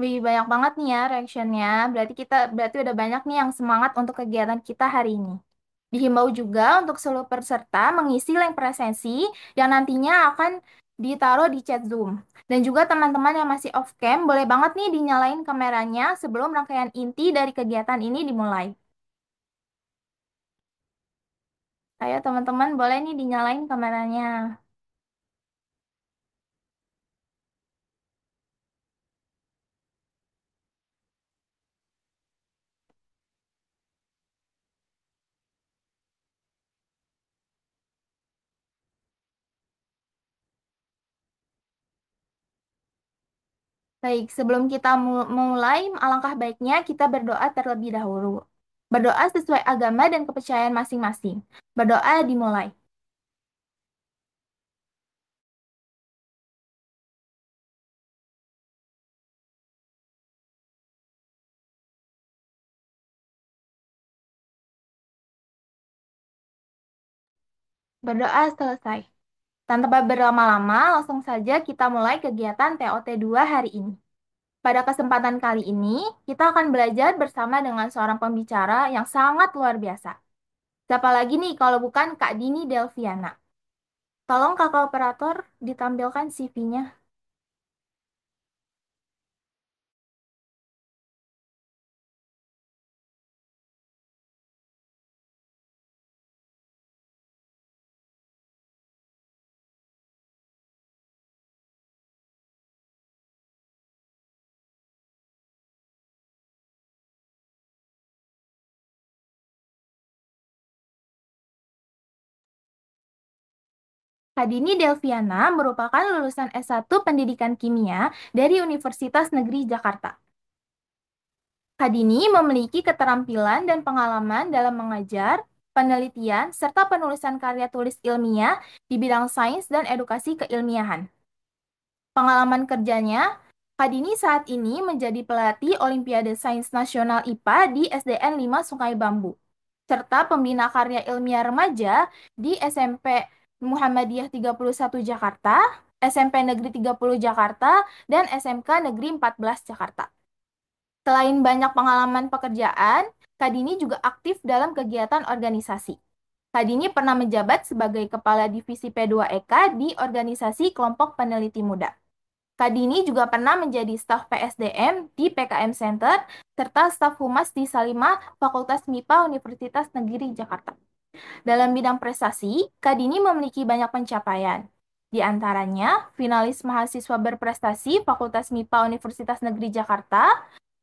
Wih, banyak banget nih ya reactionnya. Berarti udah banyak nih yang semangat untuk kegiatan kita hari ini. Dihimbau juga untuk seluruh peserta mengisi link presensi yang nantinya akan ditaruh di chat Zoom. Dan juga teman-teman yang masih off cam, boleh banget nih dinyalain kameranya sebelum rangkaian inti dari kegiatan ini dimulai. Ayo teman-teman, boleh nih dinyalain kameranya. Baik, sebelum kita mulai, alangkah baiknya kita berdoa terlebih dahulu. Berdoa sesuai agama dan kepercayaan masing-masing. Berdoa dimulai. Berdoa selesai. Tanpa berlama-lama, langsung saja kita mulai kegiatan TOT2 hari ini. Pada kesempatan kali ini, kita akan belajar bersama dengan seorang pembicara yang sangat luar biasa. Siapa lagi nih kalau bukan Kak Dini Delviana? Tolong kakak operator ditampilkan CV-nya. Kak Dini Delviana merupakan lulusan S1 Pendidikan Kimia dari Universitas Negeri Jakarta. Kak Dini memiliki keterampilan dan pengalaman dalam mengajar, penelitian, serta penulisan karya tulis ilmiah di bidang sains dan edukasi keilmiahan. Pengalaman kerjanya, Kak Dini saat ini menjadi pelatih Olimpiade Sains Nasional IPA di SDN 5 Sungai Bambu, serta pembina karya ilmiah remaja di SMP Muhammadiyah 31 Jakarta, SMP Negeri 30 Jakarta, dan SMK Negeri 14 Jakarta. Selain banyak pengalaman pekerjaan, Kak Dini juga aktif dalam kegiatan organisasi. Kak Dini pernah menjabat sebagai Kepala Divisi P2EK di Organisasi Kelompok Peneliti Muda. Kak Dini juga pernah menjadi staf PSDM di PKM Center, serta staf humas di Salimah Fakultas MIPA Universitas Negeri Jakarta. Dalam bidang prestasi, Kak Dini memiliki banyak pencapaian. Di antaranya, finalis mahasiswa berprestasi Fakultas MIPA Universitas Negeri Jakarta,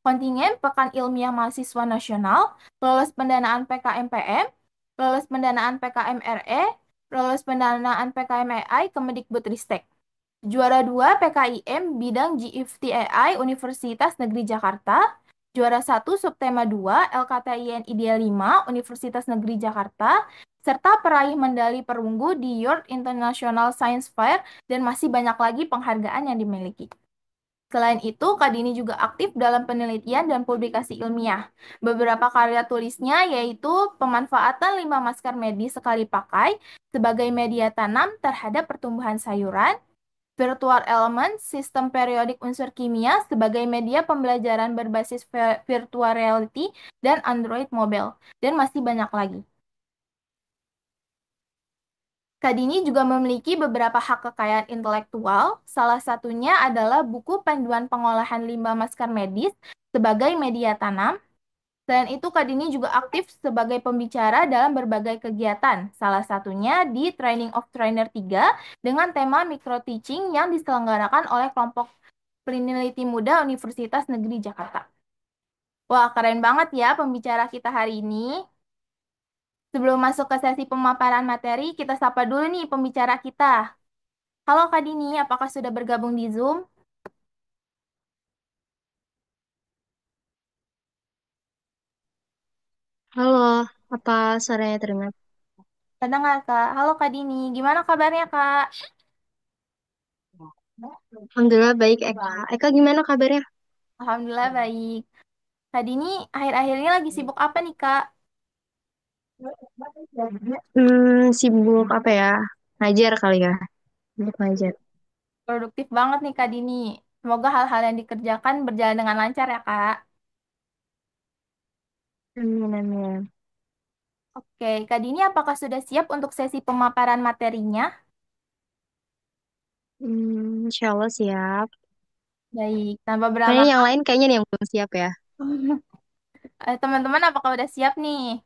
kontingen Pekan Ilmiah Mahasiswa Nasional, lolos pendanaan PKMPM, lolos pendanaan PKMRE, lolos pendanaan PKMEI Kemendikbudristek. Juara 2 PKIM bidang GIFT AI Universitas Negeri Jakarta, juara 1 subtema 2 LKTIN Ideal 5 Universitas Negeri Jakarta, serta peraih medali perunggu di York International Science Fair dan masih banyak lagi penghargaan yang dimiliki. Selain itu, Kak Dini juga aktif dalam penelitian dan publikasi ilmiah. Beberapa karya tulisnya yaitu pemanfaatan limbah masker medis sekali pakai sebagai media tanam terhadap pertumbuhan sayuran, virtual element, sistem periodik unsur kimia sebagai media pembelajaran berbasis virtual reality dan Android mobile, dan masih banyak lagi. Kadini juga memiliki beberapa hak kekayaan intelektual, salah satunya adalah buku panduan pengolahan limbah masker medis sebagai media tanam. Selain itu, Kadini juga aktif sebagai pembicara dalam berbagai kegiatan, salah satunya di Training of Trainer 3 dengan tema micro teaching yang diselenggarakan oleh kelompok peneliti muda Universitas Negeri Jakarta. Wah, keren banget ya pembicara kita hari ini. Sebelum masuk ke sesi pemaparan materi, kita sapa dulu nih pembicara kita. Halo Kak Dini, apakah sudah bergabung di Zoom? Halo, apa suaranya terdengar? Terdengar Kak. Halo Kak Dini, gimana kabarnya Kak? Alhamdulillah baik, Eka. Eka gimana kabarnya? Alhamdulillah baik. Kak Dini, akhir-akhir ini lagi sibuk apa nih Kak? Sibuk apa ya? Ngajar kali ya? Sibuk ngajar. Produktif banget nih Kak Dini. Semoga hal-hal yang dikerjakan berjalan dengan lancar ya, Kak. Amin, amin. Oke, Kak Dini apakah sudah siap untuk sesi pemaparan materinya? Insya Allah siap. Baik, tanpa Kayaknya yang berlama-lama, lain kayaknya nih yang belum siap ya. teman-teman apakah udah siap nih?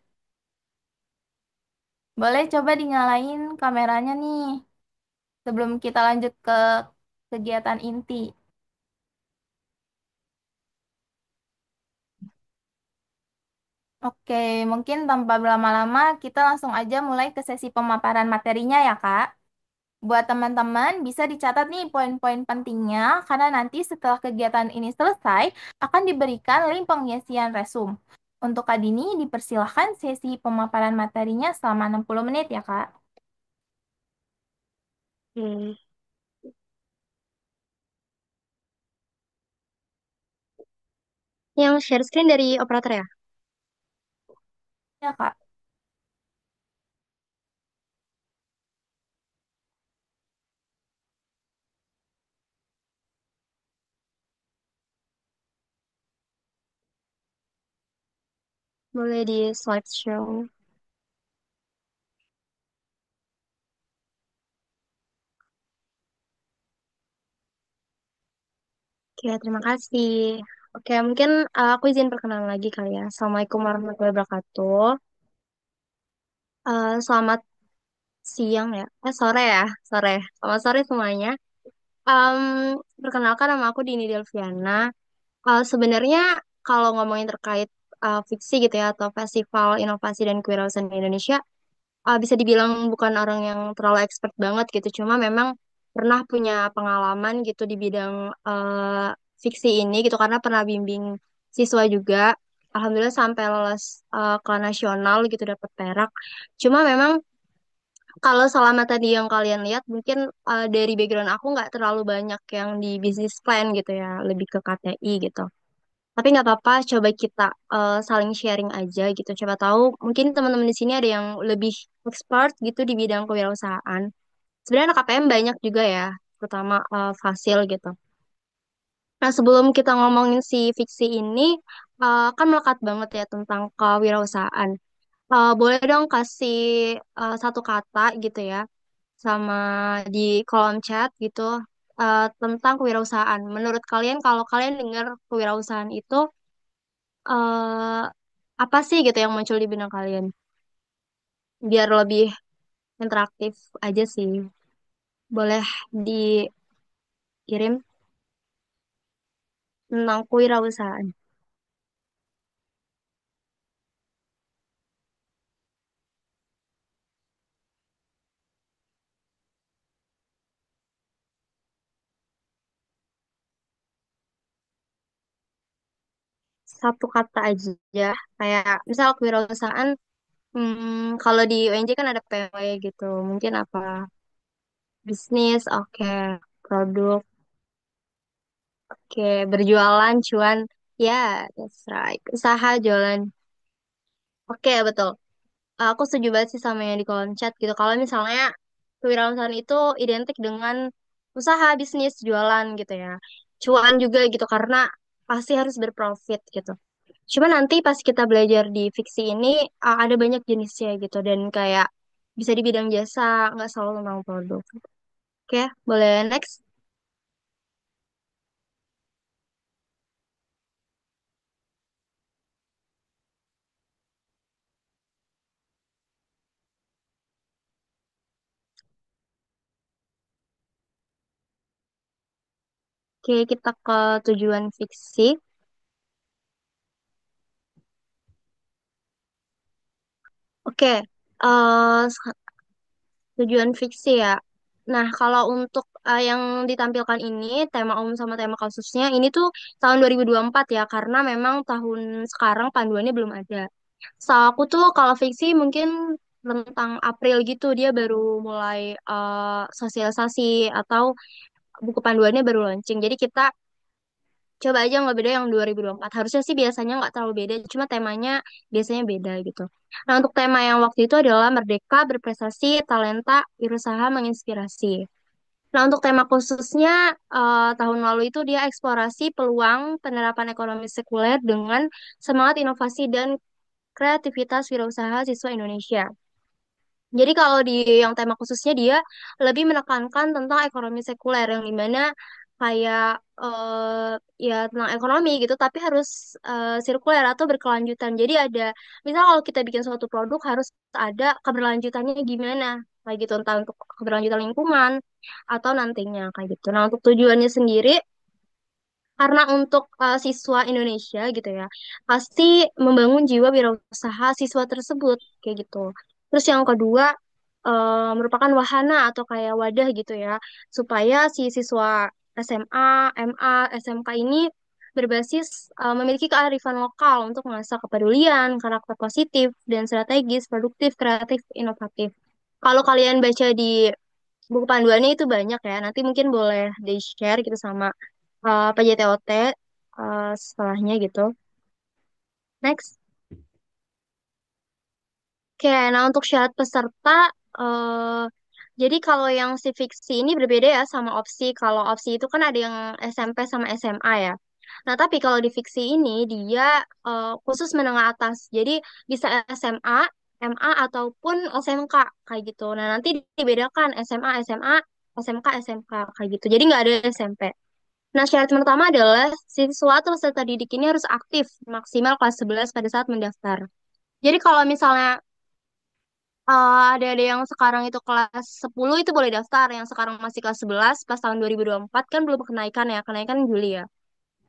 Boleh coba dinyalain kameranya nih sebelum kita lanjut ke kegiatan inti. Oke, mungkin tanpa berlama-lama kita langsung aja mulai ke sesi pemaparan materinya ya, Kak. Buat teman-teman bisa dicatat nih poin-poin pentingnya karena nanti setelah kegiatan ini selesai akan diberikan link pengisian resume. Untuk Kak Dini dipersilahkan sesi pemaparan materinya selama 60 menit ya, Kak. Hmm. Yang share screen dari operator ya? Ya, Kak. Boleh di slideshow. Oke, terima kasih. Oke, mungkin aku izin perkenalan lagi kali ya. Assalamualaikum warahmatullahi wabarakatuh. Selamat siang ya. Sore ya. Sore. Selamat sore semuanya. Um, Perkenalkan nama aku Dini Delviana. Sebenarnya kalau ngomongin terkait fiksi gitu ya atau Festival Inovasi dan Kewirausahaan di Indonesia, bisa dibilang bukan orang yang terlalu expert banget gitu. Cuma memang pernah punya pengalaman gitu di bidang fiksi ini gitu karena pernah bimbing siswa juga. Alhamdulillah sampai lolos ke nasional gitu dapat perak. Cuma memang kalau selama tadi yang kalian lihat, mungkin dari background aku nggak terlalu banyak yang di business plan gitu ya, lebih ke KTI gitu. Tapi nggak apa-apa, coba kita saling sharing aja gitu. Coba tahu, mungkin teman-teman di sini ada yang lebih expert gitu di bidang kewirausahaan. Sebenarnya anak KPM banyak juga ya, terutama Fasil gitu. Nah, sebelum kita ngomongin si fiksi ini, kan melekat banget ya tentang kewirausahaan. Boleh dong kasih satu kata gitu ya sama di kolom chat gitu tentang kewirausahaan. Menurut kalian kalau kalian dengar kewirausahaan itu eh apa sih gitu yang muncul di benak kalian? Biar lebih interaktif aja sih. Boleh dikirim tentang kewirausahaan. Satu kata aja. Kayak misal kewirausahaan, kalau di UNJ kan ada PW gitu. Mungkin apa? Bisnis, oke. Produk, oke. Berjualan, cuan. Ya, that's right. Usaha, jualan. Oke, betul. Aku setuju banget sih sama yang di kolom chat gitu. Kalau misalnya kewirausahaan itu identik dengan usaha, bisnis, jualan gitu ya. Cuan juga gitu karena pasti harus berprofit gitu. Cuma nanti pas kita belajar di fiksi ini ada banyak jenisnya gitu dan kayak bisa di bidang jasa, nggak selalu tentang produk. Oke, boleh next. Oke, kita ke tujuan fiksi. Oke, tujuan fiksi ya. Nah, kalau untuk yang ditampilkan ini, tema umum sama tema kasusnya, ini tuh tahun 2024 ya, karena memang tahun sekarang panduannya belum ada. So, aku tuh kalau fiksi mungkin tentang April gitu, dia baru mulai sosialisasi atau buku panduannya baru launching. Jadi kita coba aja nggak beda yang 2024. Harusnya sih biasanya nggak terlalu beda, cuma temanya biasanya beda gitu. Nah, untuk tema yang waktu itu adalah Merdeka, Berprestasi, Talenta, Berusaha, Menginspirasi. Nah, untuk tema khususnya tahun lalu itu dia eksplorasi peluang penerapan ekonomi sekuler dengan semangat inovasi dan kreativitas wirausaha siswa Indonesia. Jadi kalau di yang tema khususnya dia lebih menekankan tentang ekonomi sekuler yang dimana kayak ya tentang ekonomi gitu, tapi harus sirkuler atau berkelanjutan. Jadi ada, misal kalau kita bikin suatu produk harus ada keberlanjutannya gimana, kayak gitu, entah untuk keberlanjutan lingkungan atau nantinya kayak gitu. Nah, untuk tujuannya sendiri karena untuk siswa Indonesia gitu ya, pasti membangun jiwa wirausaha siswa tersebut kayak gitu. Terus yang kedua merupakan wahana atau kayak wadah gitu ya, supaya si siswa SMA, MA, SMK ini berbasis memiliki kearifan lokal untuk mengasah kepedulian, karakter positif, dan strategis, produktif, kreatif, inovatif. Kalau kalian baca di buku panduannya itu banyak ya, nanti mungkin boleh di-share gitu sama PJTOT setelahnya gitu. Next. Oke, nah untuk syarat peserta, eh, jadi kalau yang si fiksi ini berbeda ya sama opsi. Kalau opsi itu kan ada yang SMP sama SMA ya. Nah, tapi kalau di fiksi ini dia khusus menengah atas. Jadi bisa SMA, MA ataupun SMK kayak gitu. Nah, nanti dibedakan SMA, SMA, SMK, SMK kayak gitu. Jadi nggak ada SMP. Nah, syarat pertama adalah siswa atau peserta didik ini harus aktif maksimal kelas 11 pada saat mendaftar. Jadi kalau misalnya ada yang sekarang itu kelas 10 itu boleh daftar, yang sekarang masih kelas 11 pas tahun 2024 kan belum kenaikan ya, kenaikan Juli ya.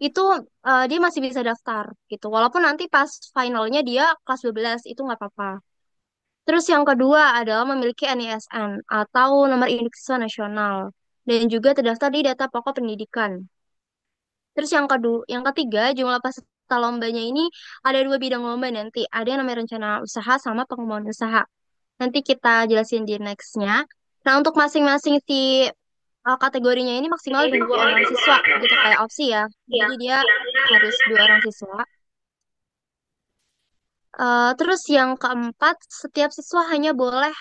Itu dia masih bisa daftar gitu. Walaupun nanti pas finalnya dia kelas 12 itu nggak apa-apa. Terus yang kedua adalah memiliki NISN atau nomor induk siswa nasional dan juga terdaftar di data pokok pendidikan. Terus yang kedua, yang ketiga, jumlah peserta lombanya ini ada dua bidang lomba nanti. Ada yang namanya rencana usaha sama pengembangan usaha. Nanti kita jelasin di next-nya. Nah, untuk masing-masing si kategorinya ini maksimal dua orang siswa gitu kayak opsi ya. Jadi dia harus dua orang siswa. Terus yang keempat, setiap siswa hanya boleh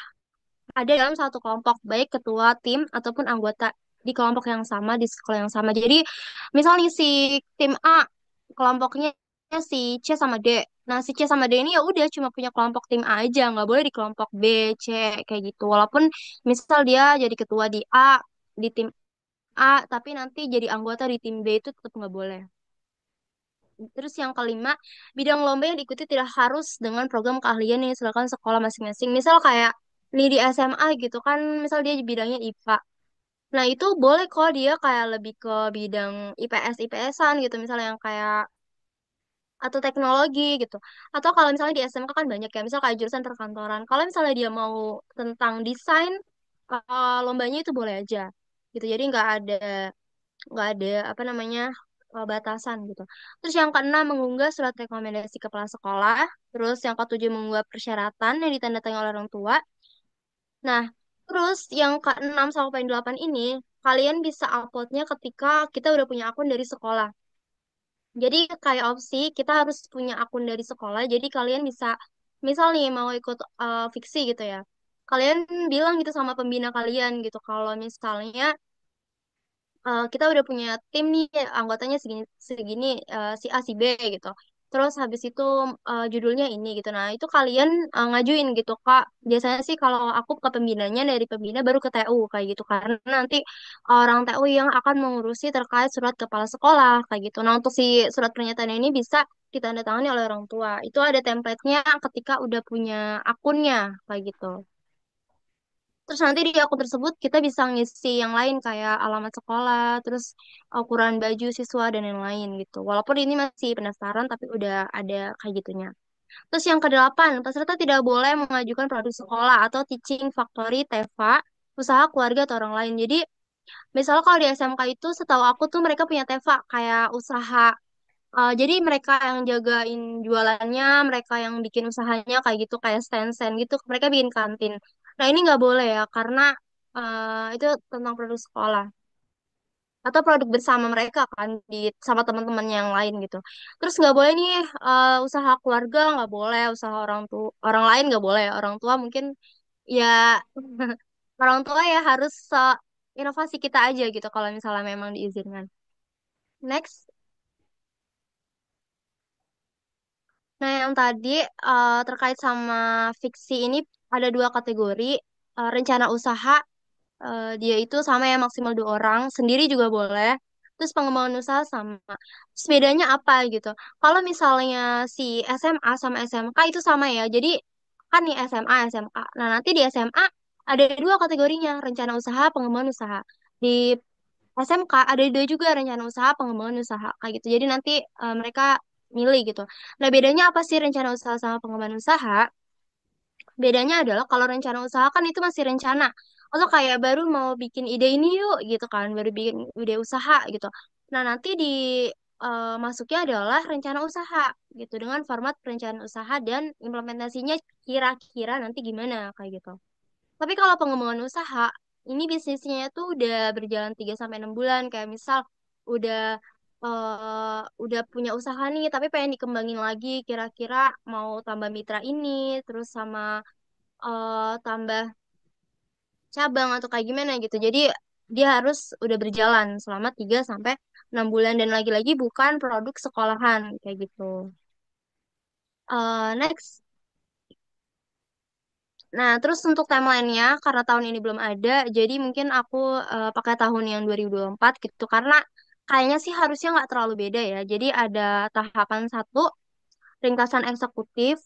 ada dalam satu kelompok, baik ketua tim ataupun anggota di kelompok yang sama, di sekolah yang sama. Jadi, misalnya si tim A, kelompoknya si C sama D. Nah, si C sama D ini ya udah cuma punya kelompok tim A aja, nggak boleh di kelompok B, C, kayak gitu. Walaupun misal dia jadi ketua di A, di tim A, tapi nanti jadi anggota di tim B itu tetap nggak boleh. Terus yang kelima, bidang lomba yang diikuti tidak harus dengan program keahlian yang silakan sekolah masing-masing. Misal kayak nih di SMA gitu kan, misal dia bidangnya IPA. Nah, itu boleh kok dia kayak lebih ke bidang IPS IPS-an gitu, misalnya yang kayak atau teknologi gitu. Atau kalau misalnya di SMK kan banyak ya, misal kayak jurusan perkantoran. Kalau misalnya dia mau tentang desain, lombanya itu boleh aja gitu. Jadi nggak ada apa namanya batasan gitu. Terus yang keenam mengunggah surat rekomendasi kepala sekolah. Terus yang ketujuh mengunggah persyaratan yang ditandatangani oleh orang tua. Nah, terus yang keenam sampai delapan ini kalian bisa uploadnya ketika kita udah punya akun dari sekolah. Jadi kayak opsi kita harus punya akun dari sekolah. Jadi kalian bisa misal nih mau ikut fiksi gitu ya. Kalian bilang gitu sama pembina kalian gitu kalau misalnya kita udah punya tim nih anggotanya segini segini si A si B gitu. Terus habis itu judulnya ini gitu. Nah, itu kalian ngajuin gitu, Kak. Biasanya sih kalau aku ke pembinanya dari pembina baru ke TU kayak gitu karena nanti orang TU yang akan mengurusi terkait surat kepala sekolah kayak gitu. Nah, untuk si surat pernyataan ini bisa ditandatangani oleh orang tua. Itu ada template-nya ketika udah punya akunnya kayak gitu. Terus nanti di akun tersebut kita bisa ngisi yang lain kayak alamat sekolah, terus ukuran baju siswa dan yang lain gitu. Walaupun ini masih pendaftaran tapi udah ada kayak gitunya. Terus yang kedelapan, peserta tidak boleh mengajukan produk sekolah atau teaching factory, TEFA, usaha keluarga atau orang lain. Jadi misalnya kalau di SMK itu setahu aku tuh mereka punya TEFA kayak usaha. Jadi mereka yang jagain jualannya, mereka yang bikin usahanya kayak gitu, kayak stand-stand gitu, mereka bikin kantin. Nah ini nggak boleh ya, karena itu tentang produk sekolah atau produk bersama mereka kan di sama teman-teman yang lain gitu. Terus nggak boleh nih usaha keluarga nggak boleh, usaha orang tua orang lain nggak boleh. Orang tua mungkin ya orang tua ya harus inovasi kita aja gitu kalau misalnya memang diizinkan. Next. Nah, yang tadi terkait sama fiksi ini ada dua kategori. Rencana usaha, dia itu sama ya maksimal 2 orang, sendiri juga boleh. Terus pengembangan usaha sama. Terus bedanya apa gitu? Kalau misalnya si SMA sama SMK itu sama ya. Jadi kan nih SMA, SMK. Nah, nanti di SMA ada dua kategorinya, rencana usaha, pengembangan usaha. Di SMK ada dua juga rencana usaha, pengembangan usaha kayak gitu. Jadi nanti mereka milih gitu. Nah, bedanya apa sih rencana usaha sama pengembangan usaha? Bedanya adalah kalau rencana usaha kan itu masih rencana. Atau kayak baru mau bikin ide ini yuk gitu kan, baru bikin ide usaha gitu. Nah, nanti di masuknya adalah rencana usaha gitu dengan format perencanaan usaha dan implementasinya kira-kira nanti gimana kayak gitu. Tapi kalau pengembangan usaha, ini bisnisnya tuh udah berjalan 3 sampai 6 bulan. Kayak misal udah udah punya usaha nih, tapi pengen dikembangin lagi. Kira-kira mau tambah mitra ini, terus sama tambah cabang atau kayak gimana gitu. Jadi dia harus udah berjalan selama 3 sampai 6 bulan dan lagi-lagi bukan produk sekolahan kayak gitu. Next. Nah, terus untuk timelinenya, karena tahun ini belum ada, jadi mungkin aku pakai tahun yang 2024 gitu, karena kayaknya sih harusnya nggak terlalu beda ya. Jadi ada tahapan satu, ringkasan eksekutif,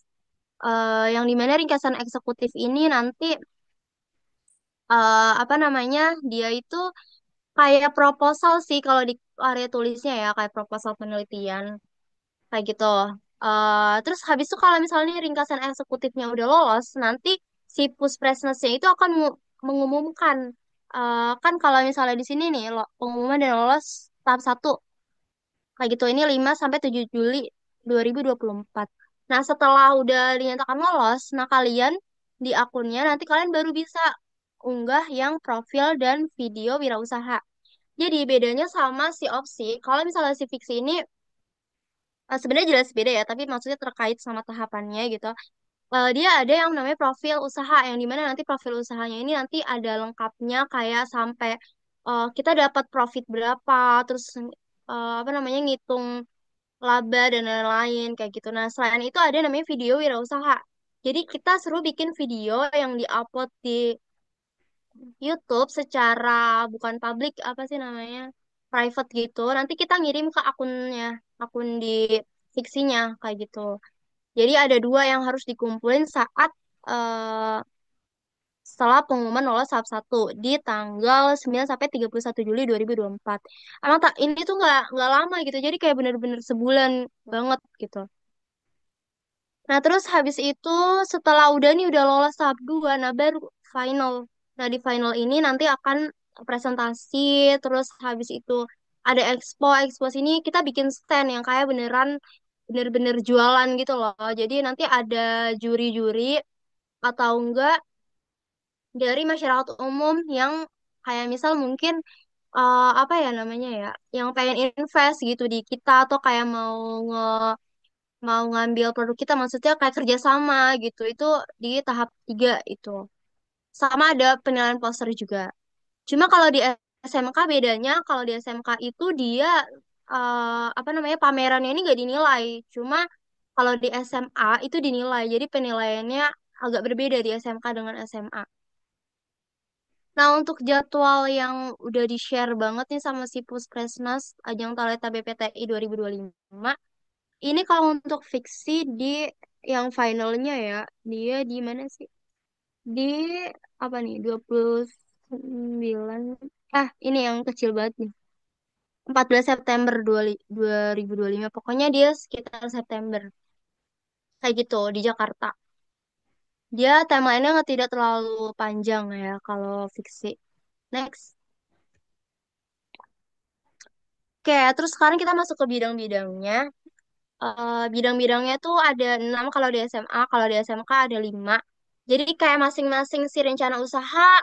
yang dimana ringkasan eksekutif ini nanti, apa namanya, dia itu kayak proposal sih kalau di area tulisnya ya, kayak proposal penelitian, kayak gitu. Terus habis itu kalau misalnya ringkasan eksekutifnya udah lolos, nanti si Puspresnesnya itu akan mengumumkan. Kan kalau misalnya di sini nih pengumuman dan lolos tahap 1 kayak gitu, ini 5 sampai 7 Juli 2024. Nah, setelah udah dinyatakan lolos, nah kalian di akunnya nanti kalian baru bisa unggah yang profil dan video wirausaha. Jadi bedanya sama si opsi, kalau misalnya si fiksi ini sebenarnya jelas beda ya, tapi maksudnya terkait sama tahapannya gitu. Dia ada yang namanya profil usaha, yang dimana nanti profil usahanya ini nanti ada lengkapnya kayak sampai kita dapat profit berapa, terus apa namanya ngitung laba dan lain-lain kayak gitu. Nah, selain itu ada namanya video wirausaha. Jadi kita suruh bikin video yang diupload di YouTube secara bukan publik, apa sih namanya, private gitu. Nanti kita ngirim ke akunnya, akun di fiksinya kayak gitu. Jadi ada dua yang harus dikumpulin saat setelah pengumuman lolos tahap 1 di tanggal 9 sampai 31 Juli 2024. Emang tak ini tuh nggak lama gitu. Jadi kayak bener-bener sebulan banget gitu. Nah, terus habis itu setelah udah nih udah lolos tahap 2, nah baru final. Nah, di final ini nanti akan presentasi, terus habis itu ada expo. Expo sini kita bikin stand yang kayak beneran bener-bener jualan gitu loh. Jadi nanti ada juri-juri atau enggak dari masyarakat umum yang kayak misal mungkin apa ya namanya ya, yang pengen invest gitu di kita atau kayak mau ngambil produk kita, maksudnya kayak kerjasama gitu. Itu di tahap 3 itu. Sama ada penilaian poster juga. Cuma kalau di SMK bedanya, kalau di SMK itu dia apa namanya pamerannya ini nggak dinilai. Cuma kalau di SMA itu dinilai. Jadi penilaiannya agak berbeda di SMK dengan SMA. Nah, untuk jadwal yang udah di-share banget nih sama si Puskesmas Ajang Talenta BPTI 2025, ini kalau untuk fiksi di yang finalnya ya, dia di mana sih? Di apa nih? 29. Ini yang kecil banget nih. 14 September 2025. Pokoknya dia sekitar September. Kayak gitu di Jakarta. Dia timeline-nya nggak tidak terlalu panjang ya kalau fiksi. Next. Oke, terus sekarang kita masuk ke bidang-bidangnya. Bidang-bidangnya tuh ada 6 kalau di SMA, kalau di SMK ada 5. Jadi kayak masing-masing si rencana usaha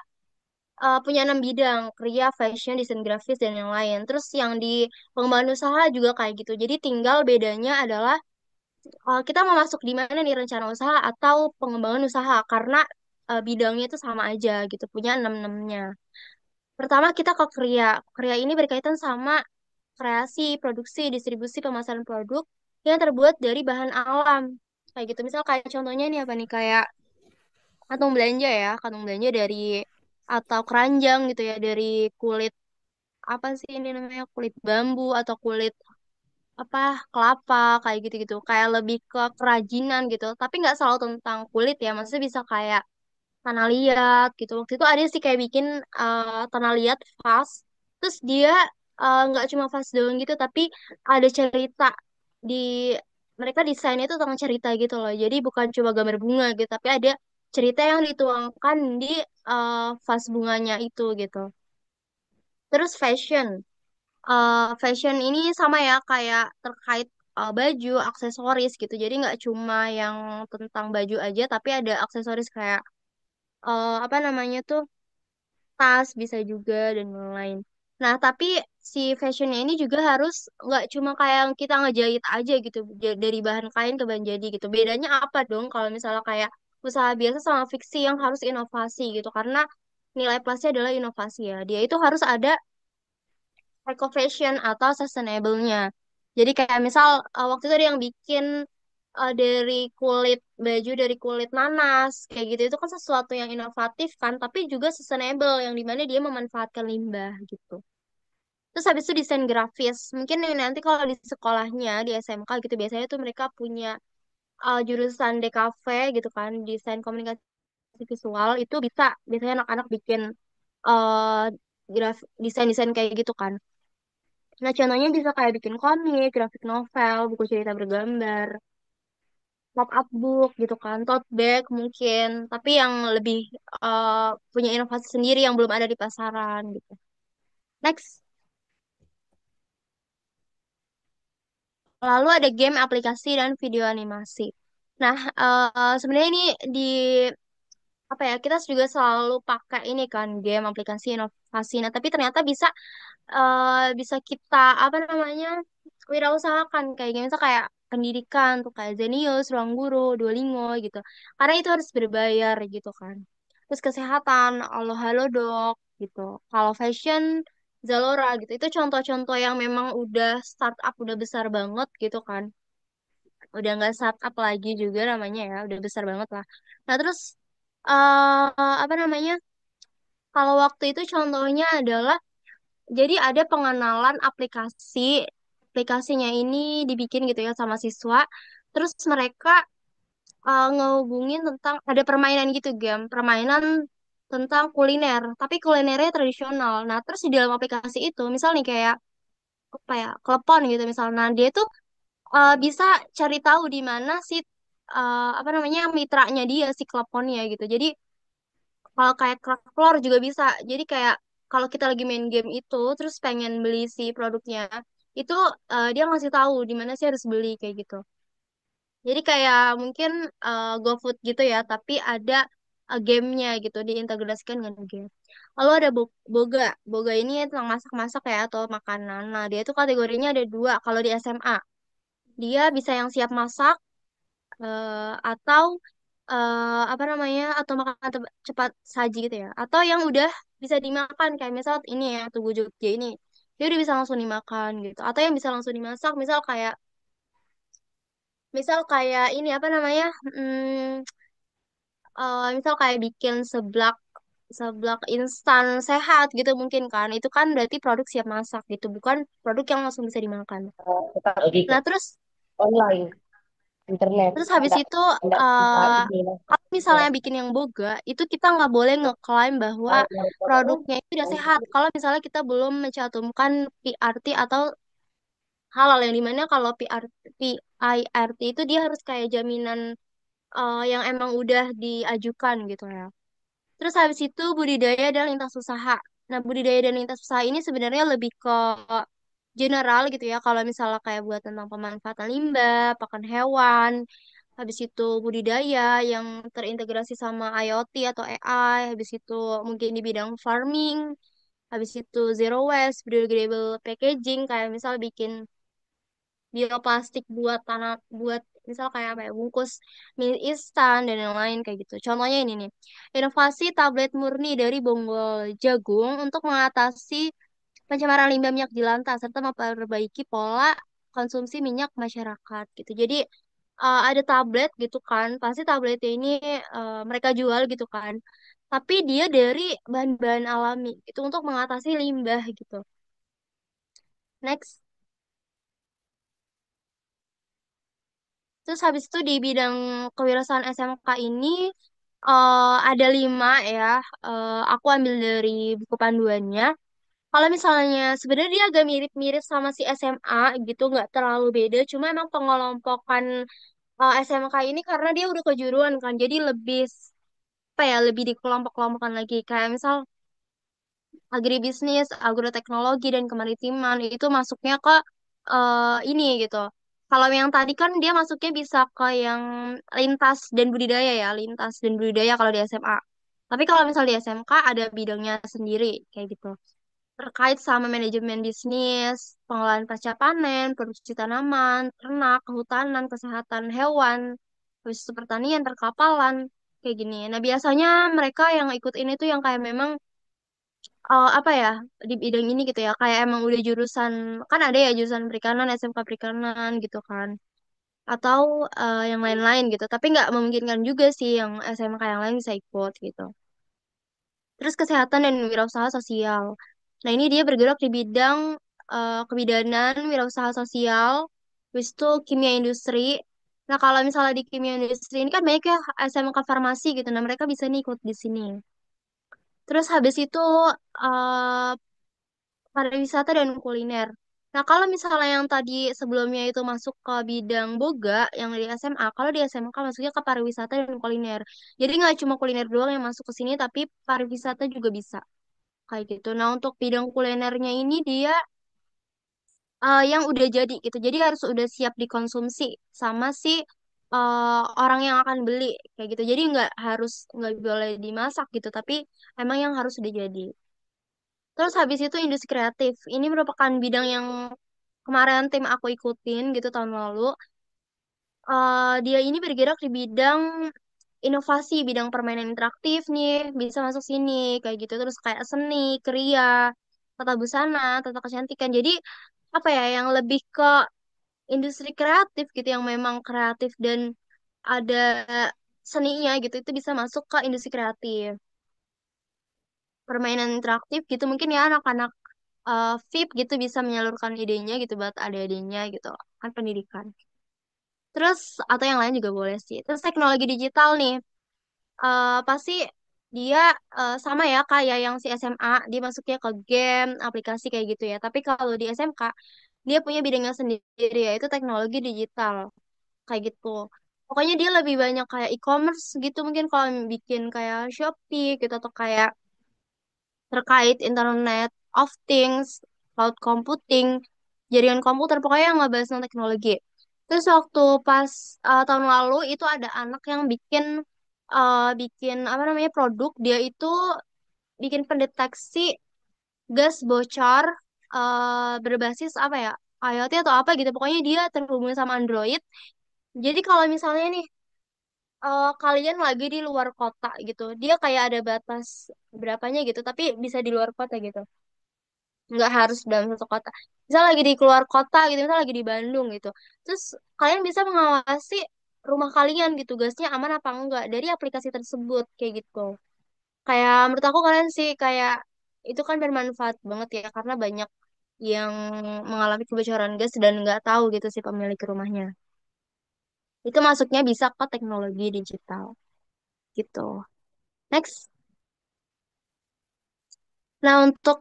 punya 6 bidang, kriya, fashion, desain grafis, dan yang lain. Terus yang di pengembangan usaha juga kayak gitu. Jadi tinggal bedanya adalah kita mau masuk di mana nih rencana usaha atau pengembangan usaha, karena bidangnya itu sama aja gitu, punya 6-6-nya. Pertama kita ke Kria. Kria ini berkaitan sama kreasi, produksi, distribusi, pemasaran produk yang terbuat dari bahan alam. Kayak gitu. Misal kayak contohnya nih apa nih kayak kantong belanja ya, kantong belanja dari atau keranjang gitu ya dari kulit apa sih ini namanya kulit bambu atau kulit apa kelapa kayak gitu-gitu kayak lebih ke kerajinan gitu tapi nggak selalu tentang kulit ya maksudnya bisa kayak tanah liat gitu waktu itu ada sih kayak bikin tanah liat vas terus dia nggak cuma vas doang gitu tapi ada cerita di mereka desainnya itu tentang cerita gitu loh jadi bukan cuma gambar bunga gitu tapi ada cerita yang dituangkan di vas bunganya itu gitu terus fashion ini sama ya kayak terkait baju, aksesoris gitu. Jadi nggak cuma yang tentang baju aja, tapi ada aksesoris kayak apa namanya tuh tas bisa juga dan lain-lain. Nah, tapi si fashionnya ini juga harus nggak cuma kayak yang kita ngejahit aja gitu dari bahan kain ke bahan jadi gitu. Bedanya apa dong kalau misalnya kayak usaha biasa sama fiksi yang harus inovasi gitu? Karena nilai plusnya adalah inovasi ya. Dia itu harus ada eco fashion atau sustainable-nya. Jadi kayak misal waktu itu ada yang bikin dari kulit baju dari kulit nanas kayak gitu itu kan sesuatu yang inovatif kan tapi juga sustainable yang dimana dia memanfaatkan limbah gitu. Terus habis itu desain grafis. Mungkin nih nanti kalau di sekolahnya di SMK gitu biasanya tuh mereka punya jurusan DKV gitu kan desain komunikasi visual itu bisa biasanya anak-anak bikin uh, desain-desain kayak gitu kan. Nah, contohnya bisa kayak bikin komik, grafik novel, buku cerita bergambar, pop-up book gitu kan, tote bag mungkin, tapi yang lebih punya inovasi sendiri yang belum ada di pasaran gitu. Next, lalu ada game, aplikasi, dan video animasi. Nah, sebenarnya ini di apa ya kita juga selalu pakai ini kan game, aplikasi, inovasi. Nah, tapi ternyata bisa kita apa namanya wirausahakan kayak gitu misal kayak pendidikan tuh kayak Zenius, Ruang Guru, Duolingo gitu karena itu harus berbayar gitu kan terus kesehatan Halo Halodoc gitu kalau fashion Zalora gitu itu contoh-contoh yang memang udah startup udah besar banget gitu kan udah nggak startup lagi juga namanya ya udah besar banget lah nah terus apa namanya kalau waktu itu contohnya adalah jadi ada pengenalan aplikasinya ini dibikin gitu ya sama siswa. Terus mereka ngehubungin tentang ada permainan gitu permainan tentang kuliner, tapi kulinernya tradisional. Nah, terus di dalam aplikasi itu, misal nih kayak apa ya, klepon gitu misalnya, nah, dia tuh bisa cari tahu di mana sih apa namanya mitranya dia si kleponnya gitu. Jadi kalau kayak kerak telur juga bisa. Jadi kayak kalau kita lagi main game itu terus pengen beli si produknya, itu dia ngasih tahu di mana sih harus beli kayak gitu. Jadi kayak mungkin GoFood gitu ya, tapi ada gamenya gitu diintegrasikan dengan game. Lalu ada Boga. Boga ini tentang masak-masak ya atau makanan. Nah, dia itu kategorinya ada dua kalau di SMA. Dia bisa yang siap masak atau apa namanya atau makanan cepat saji gitu ya atau yang udah bisa dimakan kayak misal ini ya Tugu Jogja ini dia udah bisa langsung dimakan gitu atau yang bisa langsung dimasak misal kayak ini apa namanya misal kayak bikin seblak seblak instan sehat gitu mungkin kan itu kan berarti produk siap masak gitu bukan produk yang langsung bisa dimakan Tetap lebih ke nah terus online internet Terus habis enggak itu, enggak bisa eh ini lah kalau ya misalnya bikin yang boga, itu kita nggak boleh ngeklaim bahwa produknya itu udah sehat. Kalau misalnya kita belum mencantumkan PRT atau halal, yang dimana kalau PIRT itu dia harus kayak jaminan yang emang udah diajukan gitu ya. Terus habis itu budidaya dan lintas usaha. Nah, budidaya dan lintas usaha ini sebenarnya lebih ke general gitu ya. Kalau misalnya kayak buat tentang pemanfaatan limbah, pakan hewan, habis itu budidaya yang terintegrasi sama IoT atau AI, habis itu mungkin di bidang farming, habis itu zero waste, biodegradable packaging, kayak misal bikin bioplastik buat tanah, buat misal kayak apa ya, bungkus mie instan dan yang lain kayak gitu. Contohnya ini nih, inovasi tablet murni dari bonggol jagung untuk mengatasi pencemaran limbah minyak jelantah serta memperbaiki pola konsumsi minyak masyarakat gitu. Jadi ada tablet gitu kan, pasti tabletnya ini mereka jual gitu kan. Tapi dia dari bahan-bahan alami itu untuk mengatasi limbah gitu. Next. Terus habis itu di bidang kewirausahaan SMK ini ada 5 ya. Aku ambil dari buku panduannya. Kalau misalnya sebenarnya dia agak mirip-mirip sama si SMA gitu, nggak terlalu beda. Cuma emang pengelompokan SMK ini karena dia udah kejuruan kan, jadi lebih apa ya, lebih dikelompok-kelompokkan lagi. Kayak misal agribisnis, agroteknologi, dan kemaritiman itu masuknya ke ini gitu. Kalau yang tadi kan dia masuknya bisa ke yang lintas dan budidaya ya, lintas dan budidaya kalau di SMA. Tapi kalau misal di SMK ada bidangnya sendiri kayak gitu. Terkait sama manajemen bisnis, pengelolaan pasca panen, produksi tanaman, ternak, kehutanan, kesehatan hewan, habis itu pertanian, perkapalan, kayak gini. Nah, biasanya mereka yang ikut ini tuh yang kayak memang apa ya, di bidang ini gitu ya, kayak emang udah jurusan, kan ada ya jurusan perikanan, SMK perikanan gitu kan, atau yang lain-lain gitu, tapi nggak memungkinkan juga sih yang SMK yang lain bisa ikut gitu. Terus kesehatan dan wirausaha sosial, nah ini dia bergerak di bidang kebidanan, wirausaha sosial, habis itu kimia industri. Nah kalau misalnya di kimia industri ini kan banyak ya SMK farmasi gitu, nah mereka bisa nih ikut di sini. Terus habis itu eh, pariwisata dan kuliner. Nah, kalau misalnya yang tadi sebelumnya itu masuk ke bidang boga yang di SMA, kalau di SMK masuknya ke pariwisata dan kuliner. Jadi nggak cuma kuliner doang yang masuk ke sini, tapi pariwisata juga bisa kayak gitu. Nah, untuk bidang kulinernya ini dia yang udah jadi gitu. Jadi harus udah siap dikonsumsi sama si orang yang akan beli kayak gitu. Jadi nggak boleh dimasak gitu, tapi emang yang harus udah jadi. Terus habis itu industri kreatif. Ini merupakan bidang yang kemarin tim aku ikutin gitu tahun lalu. Dia ini bergerak di bidang inovasi, bidang permainan interaktif nih, bisa masuk sini kayak gitu. Terus kayak seni, kriya, tata busana, tata kecantikan. Jadi apa ya, yang lebih ke industri kreatif gitu, yang memang kreatif dan ada seninya gitu, itu bisa masuk ke industri kreatif. Permainan interaktif gitu mungkin ya anak-anak VIP gitu bisa menyalurkan idenya gitu buat adik-adiknya gitu kan, pendidikan. Terus atau yang lain juga boleh sih. Terus teknologi digital nih, pasti dia sama ya kayak yang si SMA, dia masuknya ke game aplikasi kayak gitu ya. Tapi kalau di SMK dia punya bidangnya sendiri, yaitu teknologi digital kayak gitu. Pokoknya dia lebih banyak kayak e-commerce gitu, mungkin kalau bikin kayak Shopee gitu, atau kayak terkait Internet of Things, cloud computing, jaringan komputer, pokoknya yang ngebahas tentang teknologi. Terus waktu pas tahun lalu itu ada anak yang bikin apa namanya, produk, dia itu bikin pendeteksi gas bocor berbasis apa ya, IoT atau apa gitu. Pokoknya dia terhubung sama Android. Jadi kalau misalnya nih kalian lagi di luar kota gitu, dia kayak ada batas berapanya gitu, tapi bisa di luar kota gitu, nggak harus dalam satu kota. Misal lagi di keluar kota gitu, misal lagi di Bandung gitu, terus kalian bisa mengawasi rumah kalian gitu, gasnya aman apa enggak dari aplikasi tersebut kayak gitu. Kayak menurut aku kalian sih kayak itu kan bermanfaat banget ya, karena banyak yang mengalami kebocoran gas dan nggak tahu gitu si pemilik rumahnya. Itu masuknya bisa ke teknologi digital gitu. Next. Nah, untuk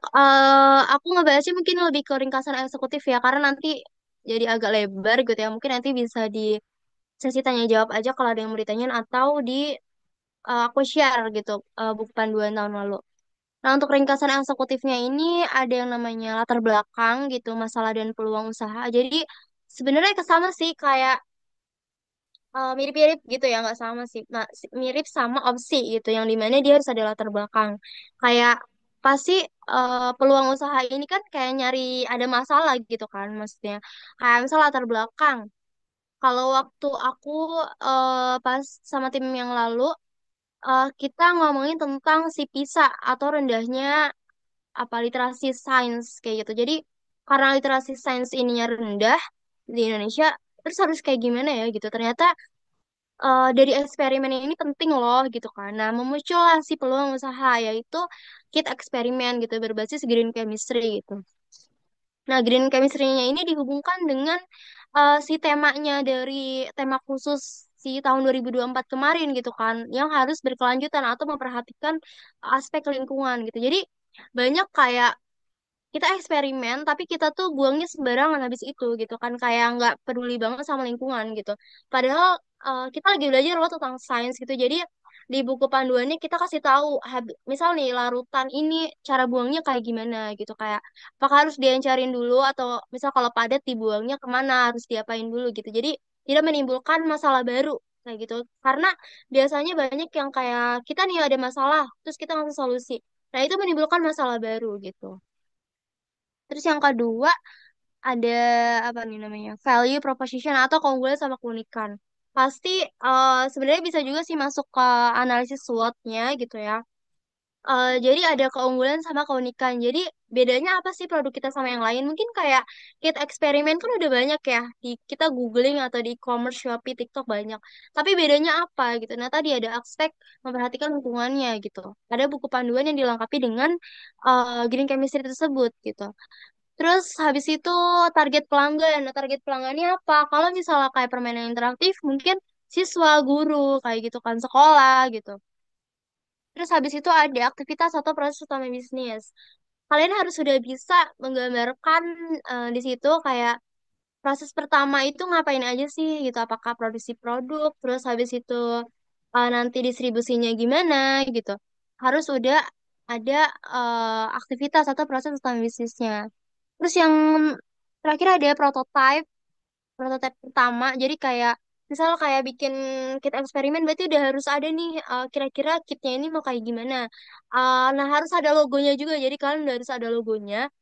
aku ngebahasnya mungkin lebih ke ringkasan eksekutif ya, karena nanti jadi agak lebar gitu ya. Mungkin nanti bisa di sesi tanya jawab aja kalau ada yang mau ditanyain, atau di aku share gitu buku panduan tahun lalu. Nah, untuk ringkasan eksekutifnya ini ada yang namanya latar belakang gitu, masalah dan peluang usaha. Jadi sebenarnya kesama sih, kayak mirip-mirip gitu ya, nggak sama sih. Nah, mirip sama opsi gitu, yang dimana dia harus ada latar belakang. Kayak pasti peluang usaha ini kan kayak nyari ada masalah gitu kan maksudnya. Kayak misal latar belakang. Kalau waktu aku pas sama tim yang lalu, kita ngomongin tentang si PISA atau rendahnya apa literasi sains kayak gitu. Jadi karena literasi sains ininya rendah di Indonesia, terus harus kayak gimana ya gitu. Ternyata dari eksperimen ini penting loh gitu kan. Nah, memuncullah si peluang usaha yaitu kit eksperimen gitu berbasis green chemistry gitu. Nah, green chemistry-nya ini dihubungkan dengan si temanya dari tema khusus si tahun 2024 kemarin gitu kan, yang harus berkelanjutan atau memperhatikan aspek lingkungan gitu. Jadi banyak kayak kita eksperimen tapi kita tuh buangnya sembarangan habis itu gitu kan kayak nggak peduli banget sama lingkungan gitu padahal kita lagi belajar loh tentang sains gitu jadi di buku panduannya kita kasih tahu misal nih larutan ini cara buangnya kayak gimana gitu kayak apakah harus diencarin dulu atau misal kalau padat dibuangnya kemana harus diapain dulu gitu jadi tidak menimbulkan masalah baru kayak gitu karena biasanya banyak yang kayak kita nih ada masalah terus kita ngasih solusi nah itu menimbulkan masalah baru gitu. Terus yang kedua ada apa nih namanya value proposition atau keunggulan sama keunikan. Pasti sebenarnya bisa juga sih masuk ke analisis SWOT-nya gitu ya. Jadi ada keunggulan sama keunikan. Jadi bedanya apa sih produk kita sama yang lain? Mungkin kayak kit eksperimen kan udah banyak ya. Kita googling atau di e-commerce, Shopee, TikTok banyak. Tapi bedanya apa gitu? Nah tadi ada aspek memperhatikan lingkungannya gitu. Ada buku panduan yang dilengkapi dengan green chemistry tersebut gitu. Terus habis itu target pelanggan. Nah, target pelanggannya apa? Kalau misalnya kayak permainan interaktif, mungkin siswa, guru, kayak gitu kan, sekolah gitu. Terus habis itu ada aktivitas atau proses utama bisnis. Kalian harus sudah bisa menggambarkan di situ kayak proses pertama itu ngapain aja sih gitu. Apakah produksi produk, terus habis itu nanti distribusinya gimana gitu. Harus udah ada aktivitas atau proses utama bisnisnya. Terus yang terakhir ada prototype, prototype pertama. Jadi kayak misal kayak bikin kit eksperimen berarti udah harus ada nih kira-kira kitnya ini mau kayak gimana. Nah harus ada logonya juga. Jadi kalian udah harus ada logonya.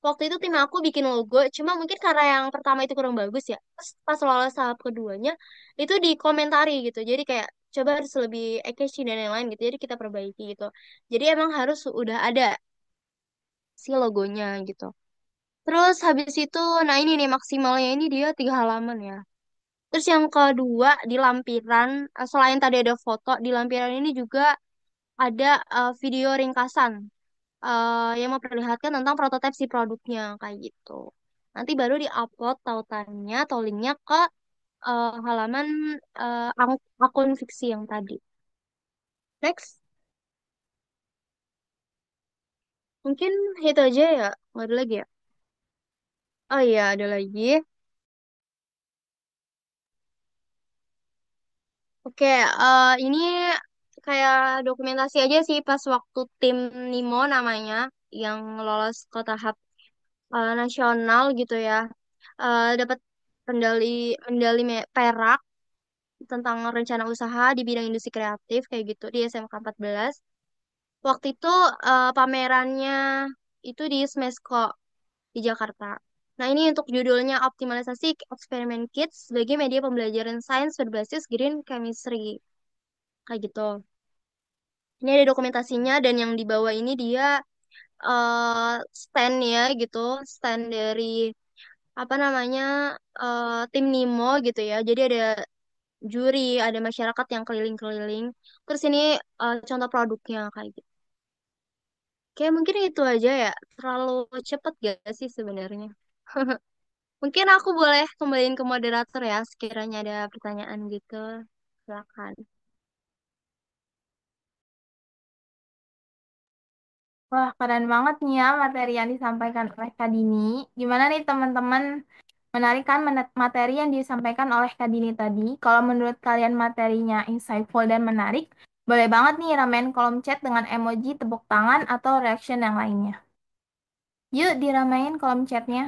Waktu itu tim aku bikin logo, cuma mungkin karena yang pertama itu kurang bagus ya. Terus pas lolos tahap keduanya itu dikomentari gitu. Jadi kayak coba harus lebih catchy dan lain-lain gitu. Jadi kita perbaiki gitu. Jadi emang harus udah ada si logonya gitu. Terus habis itu, nah ini nih maksimalnya ini dia 3 halaman ya. Terus yang kedua di lampiran, selain tadi ada foto, di lampiran ini juga ada video ringkasan yang memperlihatkan tentang prototipe si produknya kayak gitu. Nanti baru diupload tautannya atau linknya ke halaman akun fiksi yang tadi. Next, mungkin itu aja ya, nggak ada lagi ya. Oh iya, ada lagi. Oke, ini kayak dokumentasi aja sih pas waktu tim Nimo namanya yang lolos ke tahap nasional gitu ya. Dapat medali medali perak tentang rencana usaha di bidang industri kreatif kayak gitu di SMK 14. Waktu itu pamerannya itu di Smesco di Jakarta. Nah, ini untuk judulnya optimalisasi eksperimen kids sebagai media pembelajaran sains berbasis green chemistry. Kayak gitu. Ini ada dokumentasinya dan yang di bawah ini dia stand ya gitu, stand dari apa namanya tim Nemo gitu ya. Jadi ada juri, ada masyarakat yang keliling-keliling. Terus ini contoh produknya kayak gitu. Kayak mungkin itu aja ya. Terlalu cepet gak sih sebenarnya? Mungkin aku boleh kembaliin ke moderator ya, sekiranya ada pertanyaan gitu. Silakan. Wah, keren banget nih ya materi yang disampaikan oleh Kak Dini. Gimana nih teman-teman? Menarik kan materi yang disampaikan oleh Kak Dini tadi? Kalau menurut kalian materinya insightful dan menarik, boleh banget nih ramein kolom chat dengan emoji tepuk tangan atau reaction yang lainnya. Yuk diramein kolom chatnya.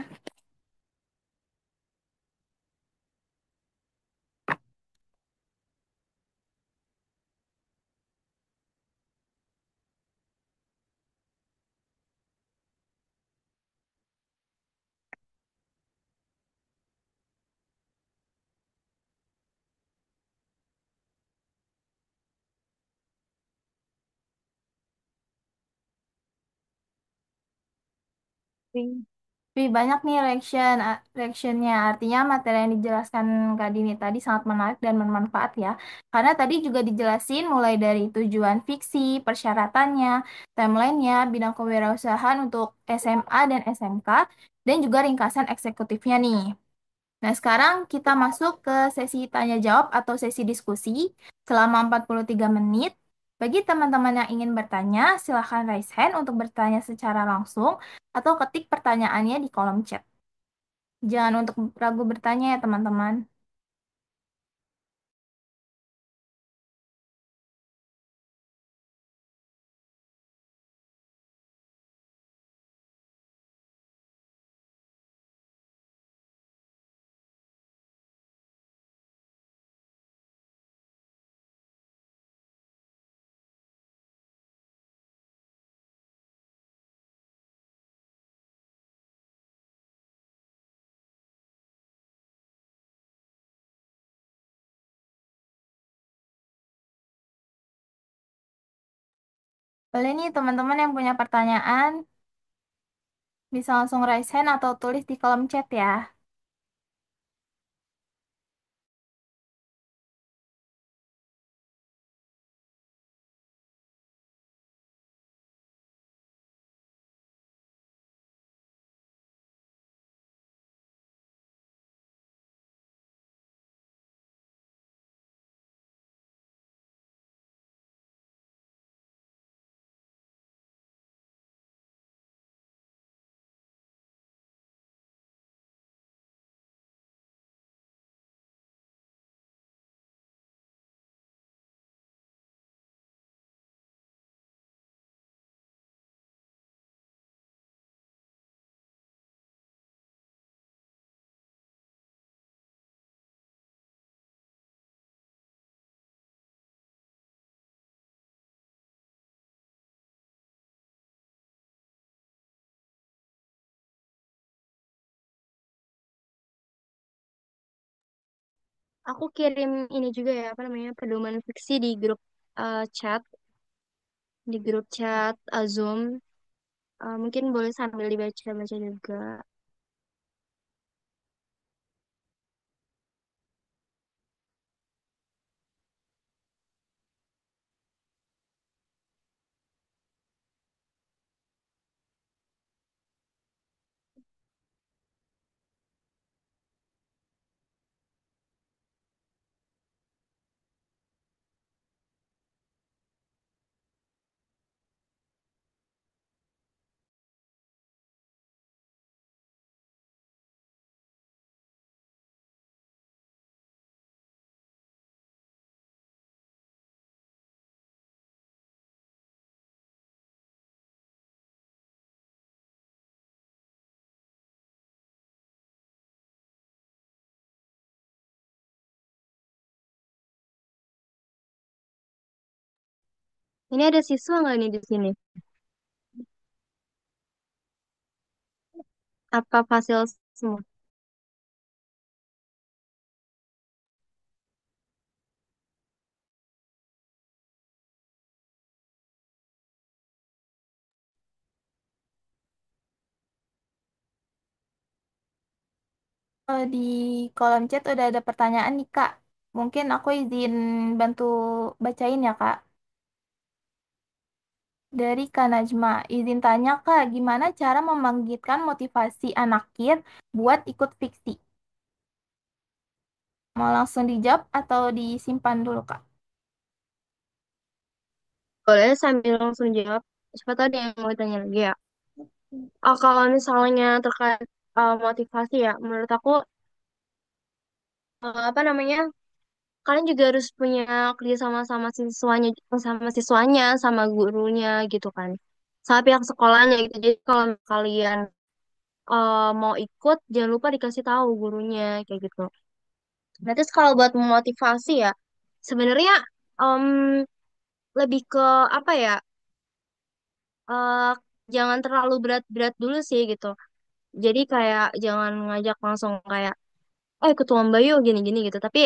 Lebih banyak nih reactionnya. Artinya materi yang dijelaskan Kak Dini tadi sangat menarik dan bermanfaat ya. Karena tadi juga dijelasin mulai dari tujuan fiksi, persyaratannya, timelinenya, bidang kewirausahaan untuk SMA dan SMK, dan juga ringkasan eksekutifnya nih. Nah, sekarang kita masuk ke sesi tanya jawab atau sesi diskusi selama 43 menit. Bagi teman-teman yang ingin bertanya, silahkan raise hand untuk bertanya secara langsung atau ketik pertanyaannya di kolom chat. Jangan untuk ragu bertanya ya, teman-teman. Boleh nih, teman-teman yang punya pertanyaan, bisa langsung raise hand atau tulis di kolom chat ya. Aku kirim ini juga ya, apa namanya, pedoman fiksi di grup chat, di grup chat Zoom. Mungkin boleh sambil dibaca-baca juga. Ini ada siswa nggak nih di sini? Apa fasil semua? Di kolom chat udah ada pertanyaan nih, Kak. Mungkin aku izin bantu bacain ya, Kak. Dari Kak Najma, izin tanya Kak, gimana cara membangkitkan motivasi anak kir buat ikut fiksi? Mau langsung dijawab atau disimpan dulu Kak? Boleh sambil langsung jawab. Siapa tahu ada yang mau tanya lagi ya. Kalau misalnya terkait motivasi ya, menurut aku apa namanya, kalian juga harus punya kerja sama siswanya, sama gurunya gitu kan, sama pihak sekolahnya gitu. Jadi kalau kalian mau ikut, jangan lupa dikasih tahu gurunya kayak gitu. Nah, terus kalau buat memotivasi ya, sebenarnya em, lebih ke apa ya? eh, Jangan terlalu berat-berat dulu sih gitu. Jadi kayak jangan ngajak langsung kayak, oh ikut lomba yuk gini-gini gitu. Tapi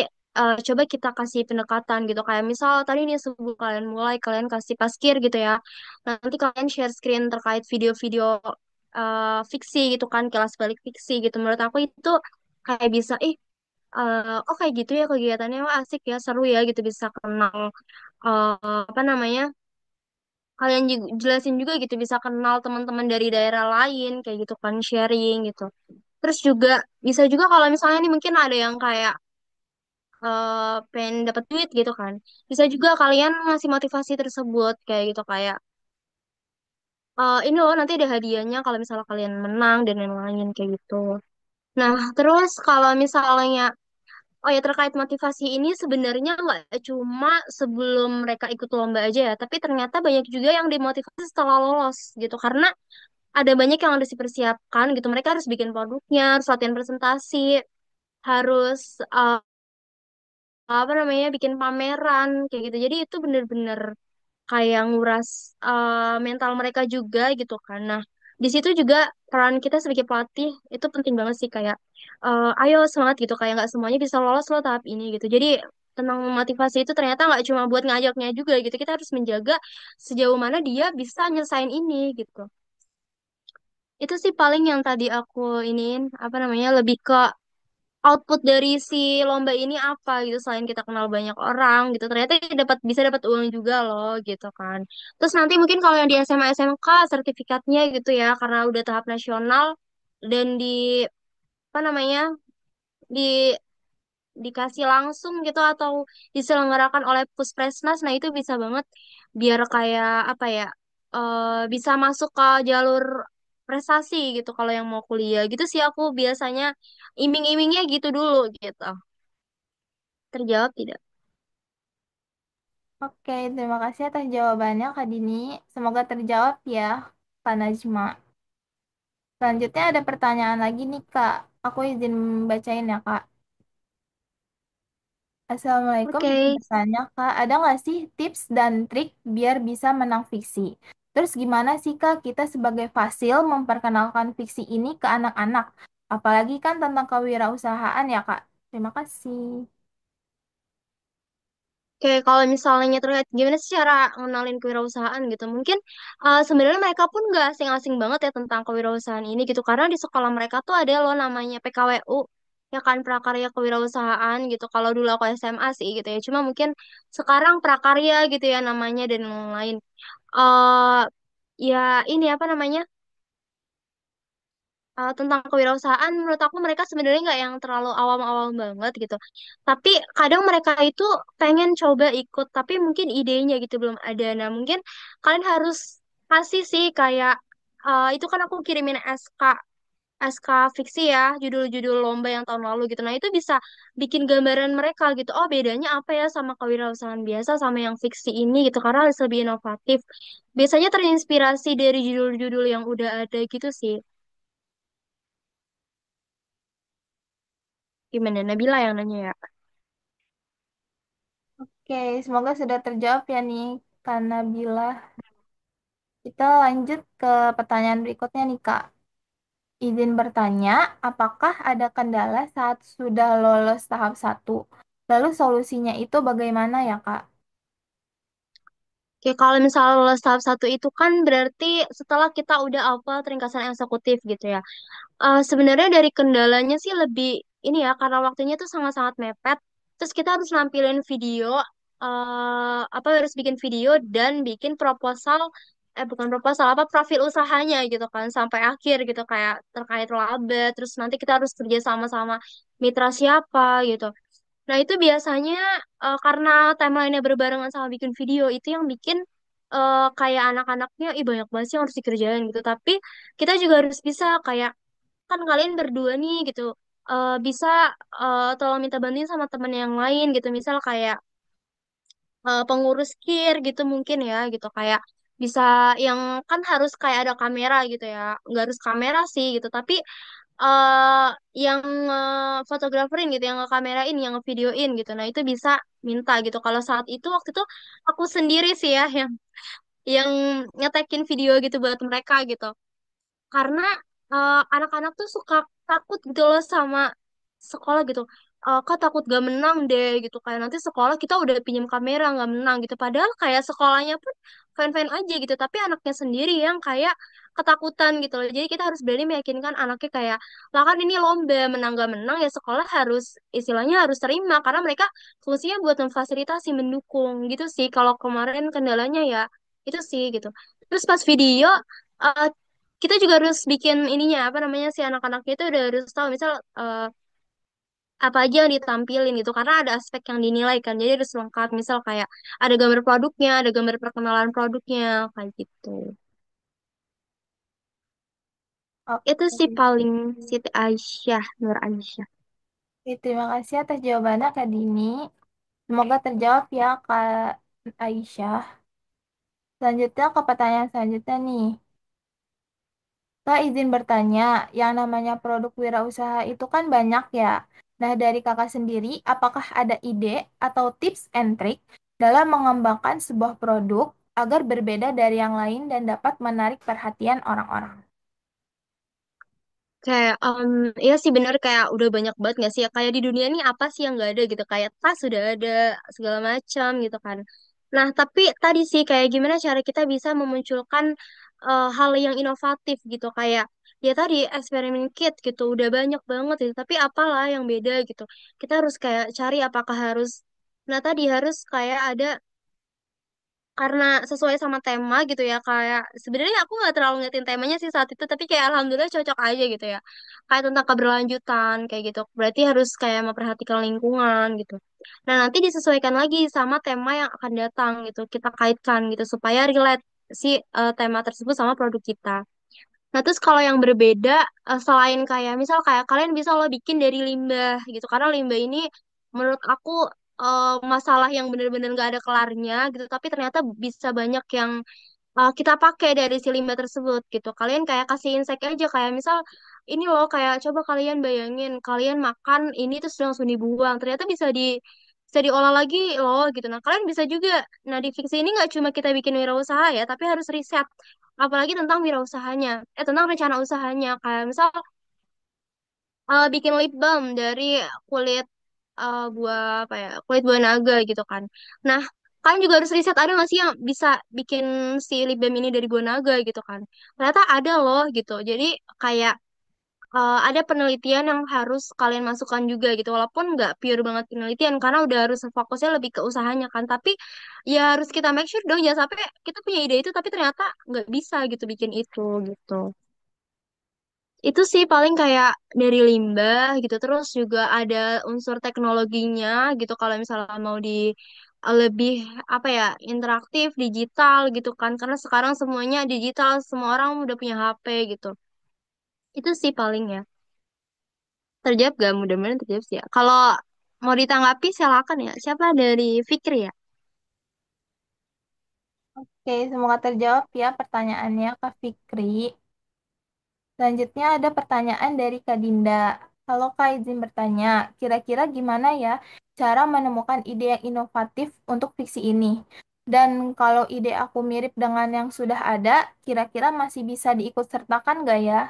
coba kita kasih pendekatan gitu. Kayak misal tadi nih sebelum kalian mulai, kalian kasih paskir gitu ya. Nanti kalian share screen terkait video-video fiksi gitu kan, kilas balik fiksi gitu. Menurut aku itu kayak bisa, oh kayak gitu ya kegiatannya, wah asik ya, seru ya gitu, bisa kenal apa namanya, kalian jelasin juga gitu, bisa kenal teman-teman dari daerah lain kayak gitu kan, sharing gitu. Terus juga bisa juga kalau misalnya nih mungkin ada yang kayak pengen dapat duit gitu kan, bisa juga kalian ngasih motivasi tersebut kayak gitu, kayak ini loh nanti ada hadiahnya kalau misalnya kalian menang dan lain-lain kayak gitu. Nah, terus kalau misalnya, oh ya terkait motivasi ini sebenarnya nggak cuma sebelum mereka ikut lomba aja ya, tapi ternyata banyak juga yang dimotivasi setelah lolos gitu, karena ada banyak yang harus dipersiapkan gitu. Mereka harus bikin produknya, harus latihan presentasi, harus apa namanya, bikin pameran kayak gitu. Jadi itu bener-bener kayak nguras mental mereka juga gitu kan. Nah, di situ juga peran kita sebagai pelatih itu penting banget sih, kayak ayo semangat gitu, kayak nggak semuanya bisa lolos loh tahap ini gitu. Jadi tentang motivasi itu ternyata nggak cuma buat ngajaknya juga gitu, kita harus menjaga sejauh mana dia bisa nyelesain ini gitu. Itu sih paling yang tadi aku iniin, apa namanya, lebih ke output dari si lomba ini apa gitu, selain kita kenal banyak orang gitu, ternyata bisa dapat uang juga loh gitu kan. Terus nanti mungkin kalau yang di SMA SMK sertifikatnya gitu ya, karena udah tahap nasional dan di apa namanya, di dikasih langsung gitu atau diselenggarakan oleh Puspresnas, nah itu bisa banget biar kayak apa ya, bisa masuk ke jalur prestasi gitu kalau yang mau kuliah gitu sih, aku biasanya iming-imingnya gitu dulu gitu. Terjawab tidak? Oke, terima kasih atas jawabannya Kak Dini. Semoga terjawab ya, Kak Najma. Selanjutnya ada pertanyaan lagi nih Kak. Aku izin bacain ya Kak. Assalamualaikum, Oke. izin bertanya Kak. Ada nggak sih tips dan trik biar bisa menang fiksi? Terus gimana sih Kak kita sebagai fasil memperkenalkan fiksi ini ke anak-anak? Apalagi kan tentang kewirausahaan ya Kak. Terima kasih. Oke, kalau misalnya terlihat gimana sih cara ngenalin kewirausahaan gitu, mungkin sebenarnya mereka pun nggak asing-asing banget ya tentang kewirausahaan ini gitu, karena di sekolah mereka tuh ada loh namanya PKWU, ya kan, prakarya kewirausahaan gitu. Kalau dulu aku SMA sih gitu ya, cuma mungkin sekarang prakarya gitu ya namanya dan lain-lain. eh Ya ini apa namanya, tentang kewirausahaan, menurut aku mereka sebenarnya nggak yang terlalu awam-awam banget gitu. Tapi kadang mereka itu pengen coba ikut, tapi mungkin idenya gitu belum ada. Nah, mungkin kalian harus kasih sih kayak itu kan aku kirimin SK fiksi ya, judul-judul lomba yang tahun lalu gitu. Nah, itu bisa bikin gambaran mereka gitu. Oh, bedanya apa ya sama kewirausahaan biasa sama yang fiksi ini gitu, karena harus lebih inovatif. Biasanya terinspirasi dari judul-judul yang udah ada gitu sih. Gimana, Nabila yang nanya ya? Oke, semoga sudah terjawab ya nih, karena bila kita lanjut ke pertanyaan berikutnya nih Kak. Izin bertanya, apakah ada kendala saat sudah lolos tahap satu? Lalu solusinya itu bagaimana ya Kak? Oke, kalau misalnya lolos tahap satu itu kan berarti setelah kita udah hafal ringkasan eksekutif gitu ya. Sebenarnya dari kendalanya sih lebih ini ya, karena waktunya tuh sangat-sangat mepet. Terus kita harus nampilin video, apa, harus bikin video dan bikin proposal, bukan proposal, apa, profil usahanya gitu kan sampai akhir gitu, kayak terkait laba. Terus nanti kita harus kerja sama-sama mitra siapa gitu. Nah, itu biasanya karena timeline-nya berbarengan sama bikin video, itu yang bikin kayak anak-anaknya, ih banyak banget sih yang harus dikerjain gitu. Tapi kita juga harus bisa kayak, kan kalian berdua nih gitu, bisa tolong minta bantuin sama temen yang lain gitu. Misal kayak pengurus KIR gitu mungkin ya gitu, kayak bisa yang kan harus kayak ada kamera gitu ya. Nggak harus kamera sih gitu, tapi eh yang fotograferin gitu, yang ngekamerain, yang ngevideoin gitu. Nah, itu bisa minta gitu. Kalau saat itu waktu itu aku sendiri sih ya yang ngetekin video gitu buat mereka gitu. Karena anak-anak tuh suka takut gitu loh sama sekolah gitu. Kak takut gak menang deh gitu, kayak nanti sekolah kita udah pinjam kamera nggak menang gitu. Padahal kayak sekolahnya pun fine-fine aja gitu, tapi anaknya sendiri yang kayak ketakutan gitu loh. Jadi kita harus berani meyakinkan anaknya kayak, lah kan ini lomba, menang gak menang ya sekolah harus istilahnya harus terima karena mereka fungsinya buat memfasilitasi, mendukung gitu sih. Kalau kemarin kendalanya ya itu sih gitu. Terus pas video eh, kita juga harus bikin ininya apa namanya si anak-anaknya itu udah harus tahu misal apa aja yang ditampilin gitu karena ada aspek yang dinilai kan jadi harus lengkap misal kayak ada gambar produknya ada gambar perkenalan produknya kayak gitu itu sih Oke. paling Siti Aisyah Nur Aisyah. Oke, terima kasih atas jawabannya Kak Dini. Semoga terjawab ya Kak Aisyah. Selanjutnya ke pertanyaan selanjutnya nih. Kak izin bertanya, yang namanya produk wirausaha itu kan banyak ya. Nah, dari kakak sendiri, apakah ada ide atau tips and trick dalam mengembangkan sebuah produk agar berbeda dari yang lain dan dapat menarik perhatian orang-orang? Kayak ya sih bener kayak udah banyak banget gak sih ya kayak di dunia ini apa sih yang gak ada gitu kayak tas sudah ada segala macam gitu kan. Nah tapi tadi sih kayak gimana cara kita bisa memunculkan hal yang inovatif gitu kayak ya tadi eksperimen kit gitu udah banyak banget gitu tapi apalah yang beda gitu. Kita harus kayak cari apakah harus nah tadi harus kayak ada karena sesuai sama tema gitu ya kayak sebenarnya aku nggak terlalu ngertiin temanya sih saat itu tapi kayak alhamdulillah cocok aja gitu ya kayak tentang keberlanjutan kayak gitu berarti harus kayak memperhatikan lingkungan gitu nah nanti disesuaikan lagi sama tema yang akan datang gitu kita kaitkan gitu supaya relate si tema tersebut sama produk kita. Nah, terus kalau yang berbeda, selain kayak, misal kayak kalian bisa loh bikin dari limbah gitu. Karena limbah ini menurut aku masalah yang bener-bener gak ada kelarnya gitu. Tapi ternyata bisa banyak yang kita pakai dari si limbah tersebut gitu. Kalian kayak kasih insight aja kayak misal ini loh kayak coba kalian bayangin kalian makan ini terus langsung dibuang. Ternyata bisa diolah lagi loh gitu. Nah, kalian bisa juga. Nah, di fiksi ini nggak cuma kita bikin wirausaha ya, tapi harus riset apalagi tentang wirausahanya, tentang rencana usahanya. Kayak misal bikin lip balm dari kulit buah apa ya, kulit buah naga gitu kan. Nah, kalian juga harus riset ada nggak sih yang bisa bikin si lip balm ini dari buah naga gitu kan. Ternyata ada loh gitu. Jadi kayak ada penelitian yang harus kalian masukkan juga gitu. Walaupun nggak pure banget penelitian karena udah harus fokusnya lebih ke usahanya kan. Tapi ya harus kita make sure dong jangan sampai kita punya ide itu tapi ternyata nggak bisa gitu bikin itu gitu. Itu sih paling kayak dari limbah gitu. Terus juga ada unsur teknologinya gitu. Kalau misalnya mau di lebih apa ya interaktif digital gitu kan. Karena sekarang semuanya digital, semua orang udah punya HP gitu. Itu sih paling ya. Terjawab gak? Mudah-mudahan terjawab sih ya. Kalau mau ditanggapi silakan ya. Siapa dari Fikri ya? Oke, semoga terjawab ya pertanyaannya Kak Fikri. Selanjutnya ada pertanyaan dari Kak Dinda. Kalau Kak izin bertanya, kira-kira gimana ya cara menemukan ide yang inovatif untuk fiksi ini? Dan kalau ide aku mirip dengan yang sudah ada, kira-kira masih bisa diikut sertakan nggak ya?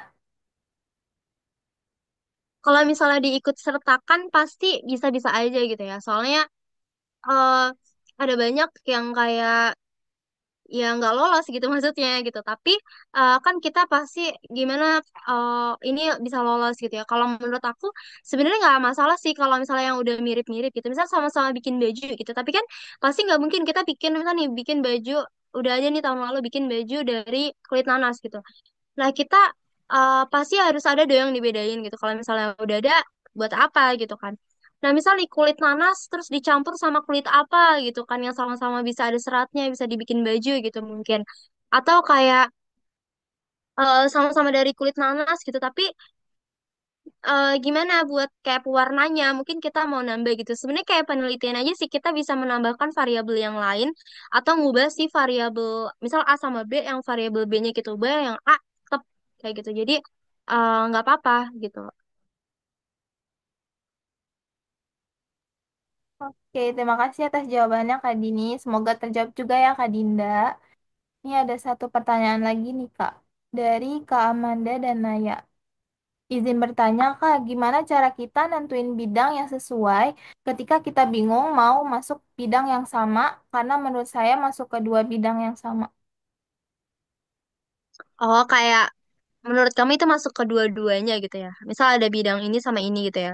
Kalau misalnya diikut sertakan pasti bisa-bisa aja gitu ya. Soalnya eh, ada banyak yang kayak ya nggak lolos gitu maksudnya gitu tapi kan kita pasti gimana ini bisa lolos gitu ya kalau menurut aku sebenarnya nggak masalah sih kalau misalnya yang udah mirip-mirip gitu misal sama-sama bikin baju gitu tapi kan pasti nggak mungkin kita bikin misal nih bikin baju udah aja nih tahun lalu bikin baju dari kulit nanas gitu. Nah, kita pasti harus ada dong yang dibedain gitu. Kalau misalnya udah ada, buat apa gitu kan. Nah, misal nih kulit nanas terus dicampur sama kulit apa gitu kan yang sama-sama bisa ada seratnya, bisa dibikin baju gitu mungkin. Atau kayak sama-sama dari kulit nanas gitu, tapi gimana buat kayak pewarnanya mungkin kita mau nambah gitu. Sebenarnya kayak penelitian aja sih kita bisa menambahkan variabel yang lain atau ngubah si variabel misal A sama B yang variabel B-nya kita ubah yang A tetap kayak gitu. Jadi nggak apa-apa gitu. Oke, terima kasih atas jawabannya Kak Dini. Semoga terjawab juga ya Kak Dinda. Ini ada satu pertanyaan lagi nih Kak. Dari Kak Amanda dan Naya. Izin bertanya, Kak, gimana cara kita nentuin bidang yang sesuai ketika kita bingung mau masuk bidang yang sama, karena menurut saya masuk ke dua bidang yang sama. Oh, kayak menurut kamu itu masuk ke dua-duanya gitu ya. Misal ada bidang ini sama ini gitu ya.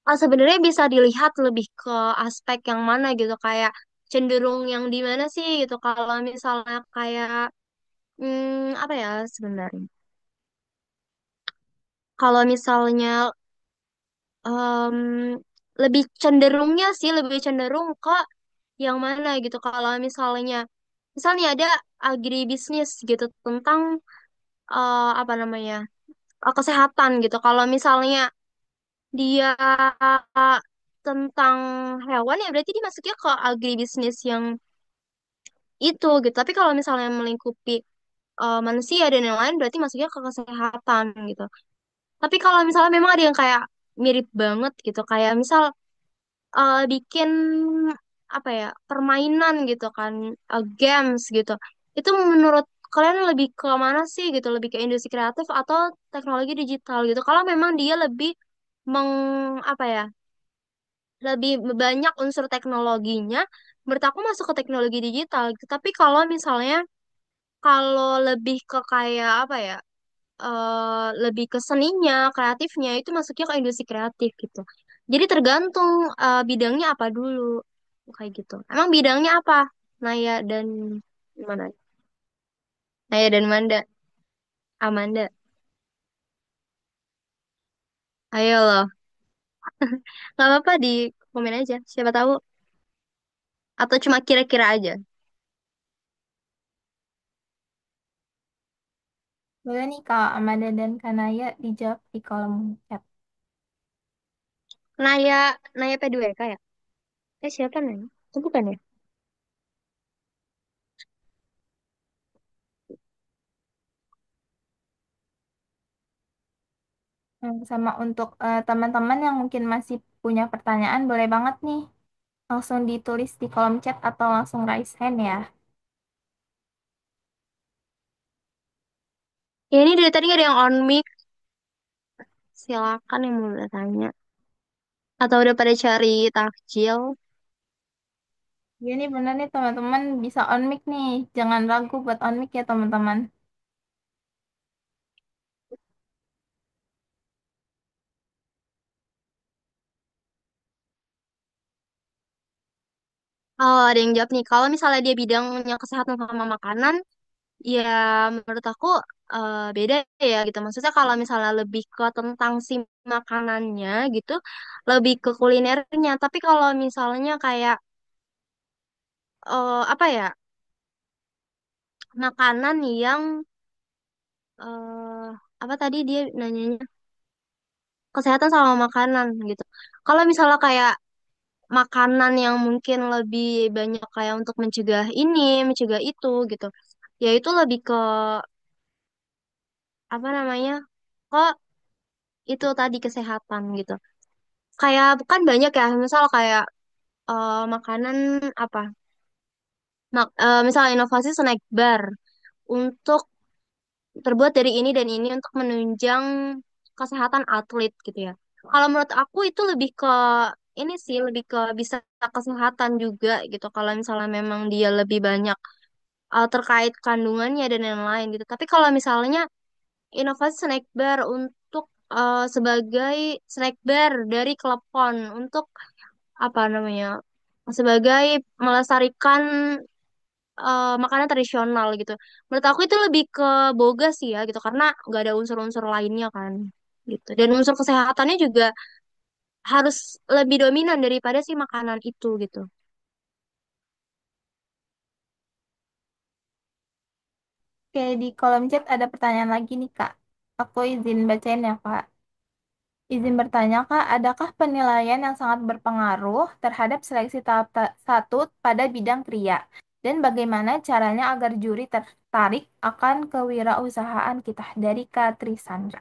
Ah, sebenarnya bisa dilihat lebih ke aspek yang mana gitu, kayak cenderung yang di mana sih gitu. Kalau misalnya kayak apa ya sebenarnya? Kalau misalnya em, lebih cenderungnya sih lebih cenderung ke yang mana gitu. Kalau misalnya ada agribisnis gitu tentang apa namanya kesehatan gitu. Kalau misalnya dia tentang hewan ya berarti dia masuknya ke agribisnis yang itu gitu. Tapi kalau misalnya melingkupi manusia dan yang lain berarti masuknya ke kesehatan gitu. Tapi kalau misalnya memang ada yang kayak mirip banget gitu, kayak misal bikin apa ya permainan gitu kan, games gitu. Itu menurut kalian lebih ke mana sih gitu? Lebih ke industri kreatif atau teknologi digital gitu? Kalau memang dia lebih meng apa ya lebih banyak unsur teknologinya, menurut aku masuk ke teknologi digital gitu. Tapi kalau lebih ke kayak apa ya, lebih ke seninya, kreatifnya itu masuknya ke industri kreatif gitu. Jadi tergantung bidangnya apa dulu, kayak gitu. Emang bidangnya apa? Naya dan mana? Naya dan Amanda. Ayo loh, nggak apa-apa di komen aja. Siapa tahu atau cuma kira-kira aja. Boleh nih Kak Amanda dan Kanaya dijawab di kolom chat. Naya, Naya P2K ya? Siapa Naya? Itu bukan ya? Sama untuk teman-teman yang mungkin masih punya pertanyaan, boleh banget nih langsung ditulis di kolom chat atau langsung raise hand ya. Ya ini dari tadi nggak ada yang on mic. Silakan yang mau bertanya. Atau udah pada cari takjil? Ya nih bener nih teman-teman bisa on mic nih. Jangan ragu buat on mic ya teman-teman. Oh, ada yang jawab nih. Kalau misalnya dia bidangnya kesehatan sama makanan, ya menurut aku beda ya gitu. Maksudnya kalau misalnya lebih ke tentang si makanannya gitu, lebih ke kulinernya. Tapi kalau misalnya kayak apa ya, makanan yang apa tadi dia nanyanya kesehatan sama makanan gitu. Kalau misalnya kayak makanan yang mungkin lebih banyak kayak untuk mencegah ini, mencegah itu gitu. Ya itu lebih ke apa namanya? Kok itu tadi kesehatan gitu. Kayak bukan banyak ya, misal kayak makanan apa? Misal inovasi snack bar untuk terbuat dari ini dan ini untuk menunjang kesehatan atlet gitu ya. Kalau menurut aku itu lebih ke ini sih, lebih ke bisa kesehatan juga gitu. Kalau misalnya memang dia lebih banyak terkait kandungannya dan yang lain gitu. Tapi kalau misalnya inovasi snack bar untuk sebagai snack bar dari klepon untuk apa namanya? Sebagai melestarikan makanan tradisional gitu. Menurut aku itu lebih ke boga sih ya gitu karena nggak ada unsur-unsur lainnya kan gitu. Dan unsur kesehatannya juga harus lebih dominan daripada si makanan itu gitu. Oke, di kolom chat ada pertanyaan lagi nih Kak. Aku izin bacain ya Kak. Izin bertanya Kak, adakah penilaian yang sangat berpengaruh terhadap seleksi tahap satu pada bidang kria? Dan bagaimana caranya agar juri tertarik akan kewirausahaan kita? Dari Kak Trisandra.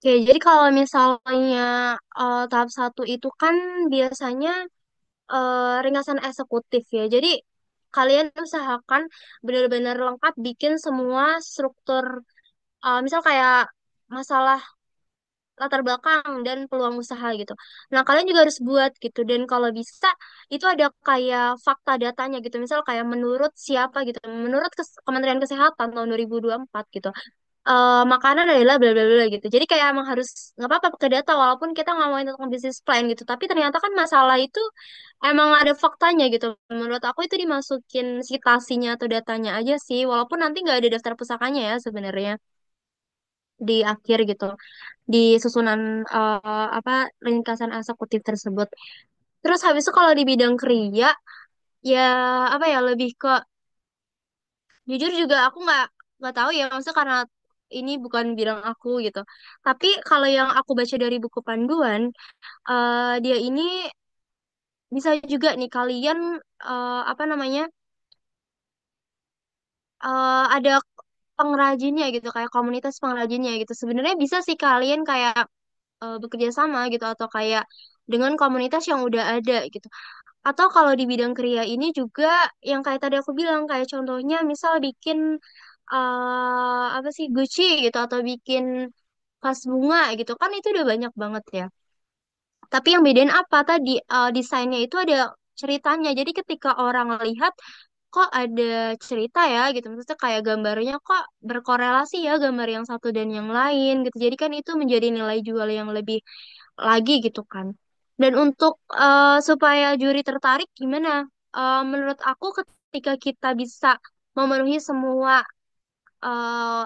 Oke, jadi kalau misalnya tahap satu itu kan biasanya ringkasan eksekutif ya. Jadi kalian usahakan benar-benar lengkap bikin semua struktur, misal kayak masalah latar belakang dan peluang usaha gitu. Nah, kalian juga harus buat gitu. Dan kalau bisa itu ada kayak fakta datanya gitu. Misal kayak menurut siapa gitu. Menurut Kementerian Kesehatan tahun 2024 gitu. Makanan adalah bla bla bla gitu. Jadi kayak emang harus nggak apa-apa pakai data walaupun kita ngomongin tentang bisnis plan gitu. Tapi ternyata kan masalah itu emang ada faktanya gitu. Menurut aku itu dimasukin citasinya atau datanya aja sih. Walaupun nanti nggak ada daftar pusakanya ya sebenarnya di akhir gitu di susunan apa ringkasan eksekutif tersebut. Terus habis itu kalau di bidang kerja ya apa ya lebih ke jujur juga aku nggak tahu ya maksudnya karena ini bukan bidang aku gitu. Tapi kalau yang aku baca dari buku panduan dia ini bisa juga nih kalian apa namanya ada pengrajinnya gitu kayak komunitas pengrajinnya gitu. Sebenarnya bisa sih kalian kayak bekerja sama gitu atau kayak dengan komunitas yang udah ada gitu. Atau kalau di bidang kriya ini juga yang kayak tadi aku bilang kayak contohnya misal bikin apa sih Gucci gitu atau bikin vas bunga gitu kan itu udah banyak banget ya. Tapi yang bedain apa tadi desainnya itu ada ceritanya. Jadi ketika orang lihat kok ada cerita ya gitu. Maksudnya kayak gambarnya kok berkorelasi ya gambar yang satu dan yang lain gitu. Jadi kan itu menjadi nilai jual yang lebih lagi gitu kan. Dan untuk supaya juri tertarik gimana? Menurut aku ketika kita bisa memenuhi semua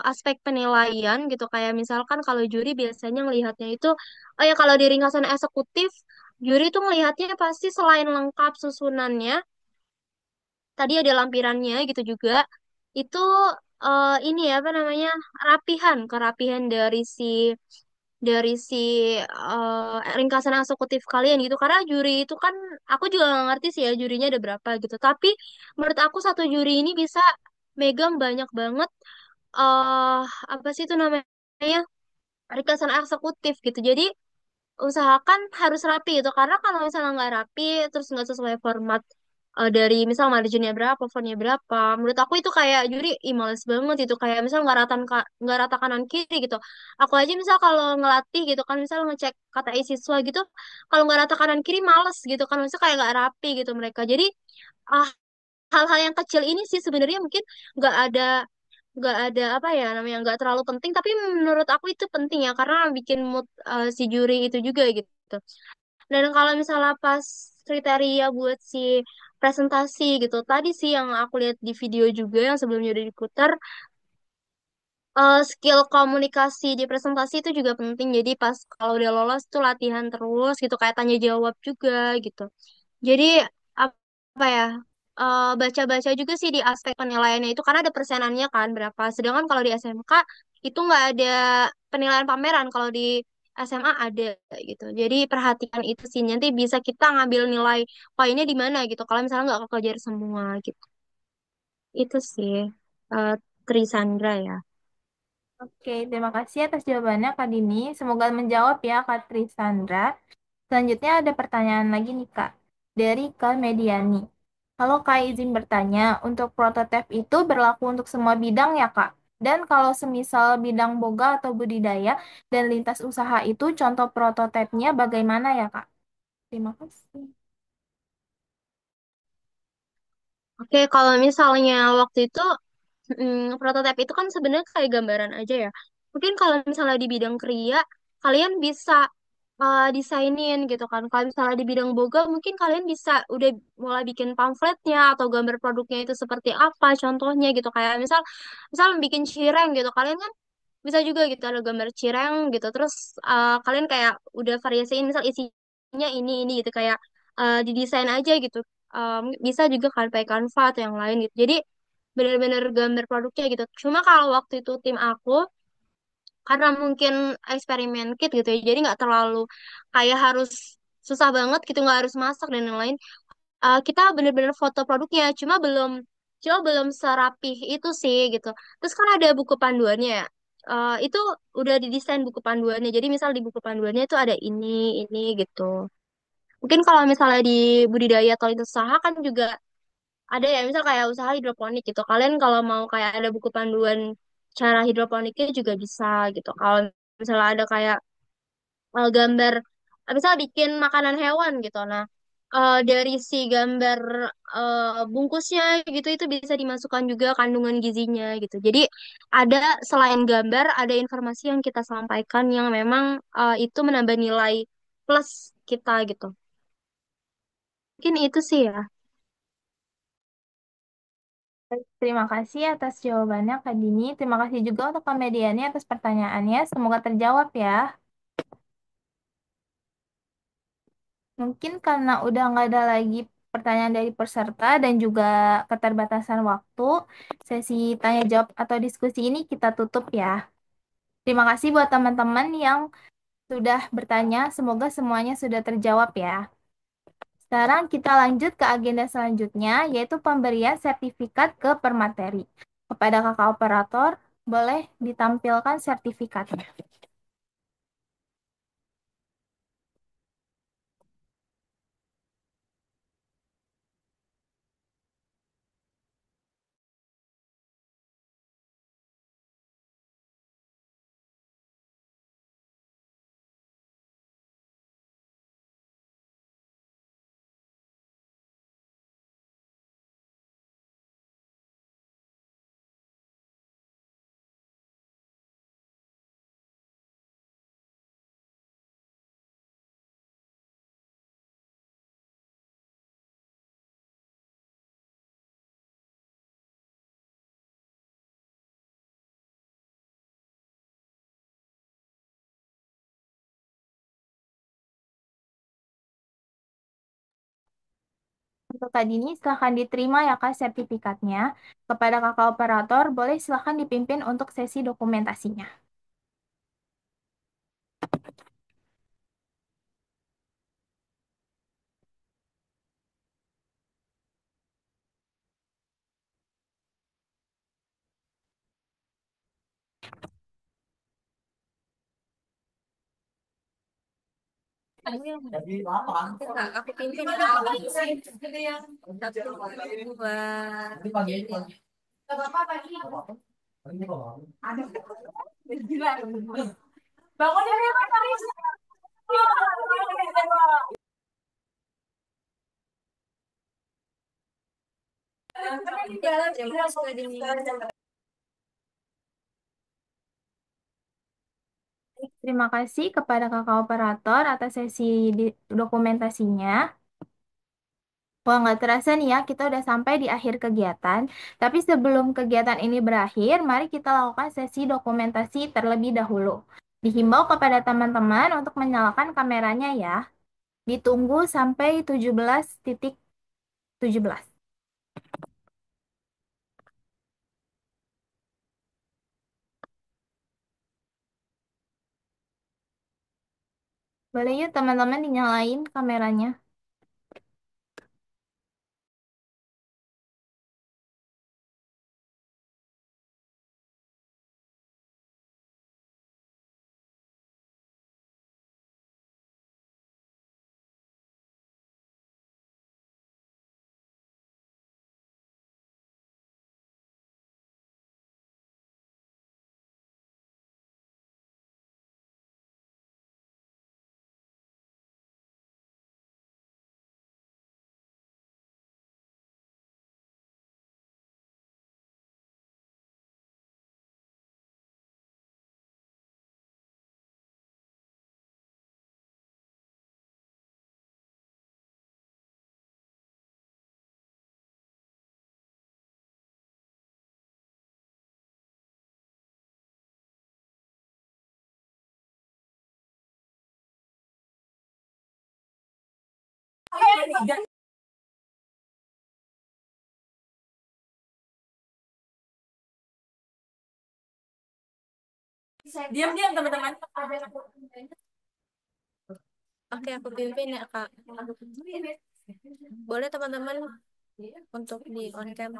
aspek penilaian gitu kayak misalkan kalau juri biasanya ngelihatnya itu oh ya kalau di ringkasan eksekutif juri itu ngelihatnya pasti selain lengkap susunannya tadi ada lampirannya gitu juga itu ini ya apa namanya kerapihan dari si ringkasan eksekutif kalian gitu karena juri itu kan aku juga nggak ngerti sih ya jurinya ada berapa gitu tapi menurut aku satu juri ini bisa megang banyak banget eh apa sih itu namanya ringkasan eksekutif gitu jadi usahakan harus rapi gitu karena kalau misalnya nggak rapi terus nggak sesuai format dari misal marginnya berapa, fontnya berapa, menurut aku itu kayak juri males banget itu kayak misal nggak rata kanan kiri gitu. Aku aja misal kalau ngelatih gitu kan misal ngecek kata siswa gitu, kalau nggak rata kanan kiri males gitu kan misal kayak nggak rapi gitu mereka. Jadi ah hal-hal yang kecil ini sih sebenarnya mungkin nggak ada nggak ada apa ya namanya nggak terlalu penting tapi menurut aku itu penting ya karena bikin mood si juri itu juga gitu. Dan kalau misalnya pas kriteria buat si presentasi gitu, tadi sih yang aku lihat di video juga yang sebelumnya udah diputar, skill komunikasi di presentasi itu juga penting. Jadi pas kalau udah lolos tuh latihan terus gitu, kayak tanya jawab juga gitu. Jadi apa ya? Baca-baca juga sih di aspek penilaiannya itu karena ada persenannya kan berapa. Sedangkan kalau di SMK itu nggak ada penilaian pameran. Kalau di SMA ada gitu. Jadi perhatikan itu sih. Nanti bisa kita ngambil nilai poinnya di mana gitu. Kalau misalnya nggak kekejar semua gitu. Itu sih eh Trisandra ya. Oke, terima kasih atas jawabannya Kak Dini. Semoga menjawab ya Kak Trisandra. Selanjutnya ada pertanyaan lagi nih Kak, dari Kak Mediani. Kalau Kak izin bertanya, untuk prototipe itu berlaku untuk semua bidang ya Kak? Dan kalau semisal bidang boga atau budidaya dan lintas usaha itu contoh prototipenya bagaimana ya Kak? Terima kasih. Oke, kalau misalnya waktu itu prototipe itu kan sebenarnya kayak gambaran aja ya. Mungkin kalau misalnya di bidang kriya, kalian bisa desainin gitu kan. Kalau misalnya di bidang boga, mungkin kalian bisa udah mulai bikin pamfletnya atau gambar produknya itu seperti apa contohnya gitu. Kayak misal bikin cireng gitu. Kalian kan bisa juga gitu ada gambar cireng gitu. Terus kalian kayak udah variasiin misal isinya ini gitu kayak didesain aja gitu. Bisa juga kan pakai Canva atau yang lain gitu. Jadi bener-bener gambar produknya gitu. Cuma kalau waktu itu tim aku karena mungkin eksperimen kit gitu ya, jadi nggak terlalu kayak harus susah banget gitu, nggak harus masak dan lain-lain. Kita bener-bener foto produknya, cuma belum serapih itu sih gitu. Terus kan ada buku panduannya ya. Itu udah didesain buku panduannya. Jadi misal di buku panduannya itu ada ini gitu. Mungkin kalau misalnya di budidaya atau itu usaha kan juga ada ya misal kayak usaha hidroponik gitu kalian kalau mau kayak ada buku panduan cara hidroponiknya juga bisa gitu kalau misalnya ada kayak gambar, misal bikin makanan hewan gitu. Nah, dari si gambar bungkusnya gitu itu bisa dimasukkan juga kandungan gizinya gitu. Jadi ada selain gambar ada informasi yang kita sampaikan yang memang itu menambah nilai plus kita gitu. Mungkin itu sih ya. Terima kasih atas jawabannya, Kak Dini. Terima kasih juga untuk komediannya atas pertanyaannya. Semoga terjawab ya. Mungkin karena udah nggak ada lagi pertanyaan dari peserta dan juga keterbatasan waktu, sesi tanya jawab atau diskusi ini kita tutup ya. Terima kasih buat teman-teman yang sudah bertanya. Semoga semuanya sudah terjawab ya. Sekarang kita lanjut ke agenda selanjutnya, yaitu pemberian sertifikat ke permateri. Kepada kakak operator, boleh ditampilkan sertifikatnya. Untuk tadi ini silahkan diterima ya Kak sertifikatnya. Kepada kakak operator, boleh silahkan dipimpin untuk sesi dokumentasinya. Aku pimpin Terima kasih kepada kakak operator atas sesi dokumentasinya. Wah, nggak terasa nih ya, kita udah sampai di akhir kegiatan. Tapi sebelum kegiatan ini berakhir, mari kita lakukan sesi dokumentasi terlebih dahulu. Dihimbau kepada teman-teman untuk menyalakan kameranya ya. Ditunggu sampai 17:17. Boleh yuk teman-teman dinyalain kameranya. Diam-diam teman-teman. Oke, aku pimpin ya, Kak. Boleh teman-teman untuk di on cam.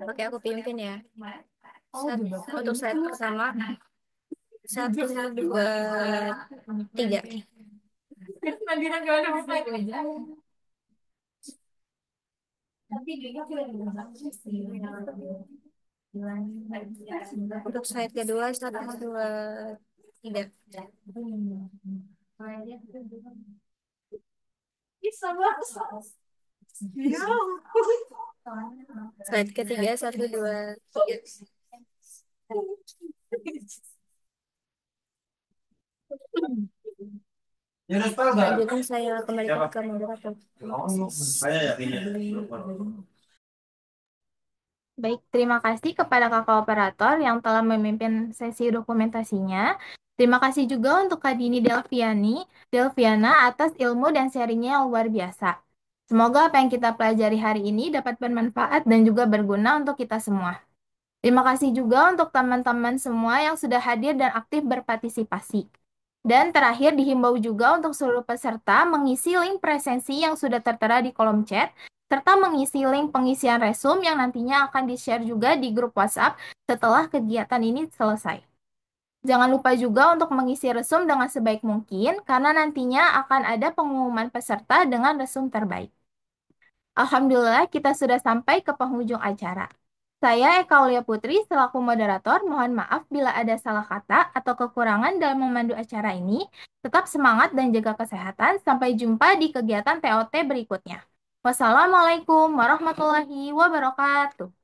Oke, aku pimpin ya. Untuk slide pertama, satu, dua, tiga. Untuk slide kedua, satu, dua, tiga. Slide ketiga, satu, dua, tiga. Selanjutnya saya kembalikan ke moderator. Baik, terima kasih kepada kakak operator yang telah memimpin sesi dokumentasinya. Terima kasih juga untuk Kak Dini Delviana atas ilmu dan sharingnya yang luar biasa. Semoga apa yang kita pelajari hari ini dapat bermanfaat dan juga berguna untuk kita semua. Terima kasih juga untuk teman-teman semua yang sudah hadir dan aktif berpartisipasi. Dan terakhir dihimbau juga untuk seluruh peserta mengisi link presensi yang sudah tertera di kolom chat, serta mengisi link pengisian resume yang nantinya akan di-share juga di grup WhatsApp setelah kegiatan ini selesai. Jangan lupa juga untuk mengisi resume dengan sebaik mungkin, karena nantinya akan ada pengumuman peserta dengan resume terbaik. Alhamdulillah, kita sudah sampai ke penghujung acara. Saya Eka Aulia Putri selaku moderator, mohon maaf bila ada salah kata atau kekurangan dalam memandu acara ini. Tetap semangat dan jaga kesehatan. Sampai jumpa di kegiatan TOT berikutnya. Wassalamualaikum warahmatullahi wabarakatuh.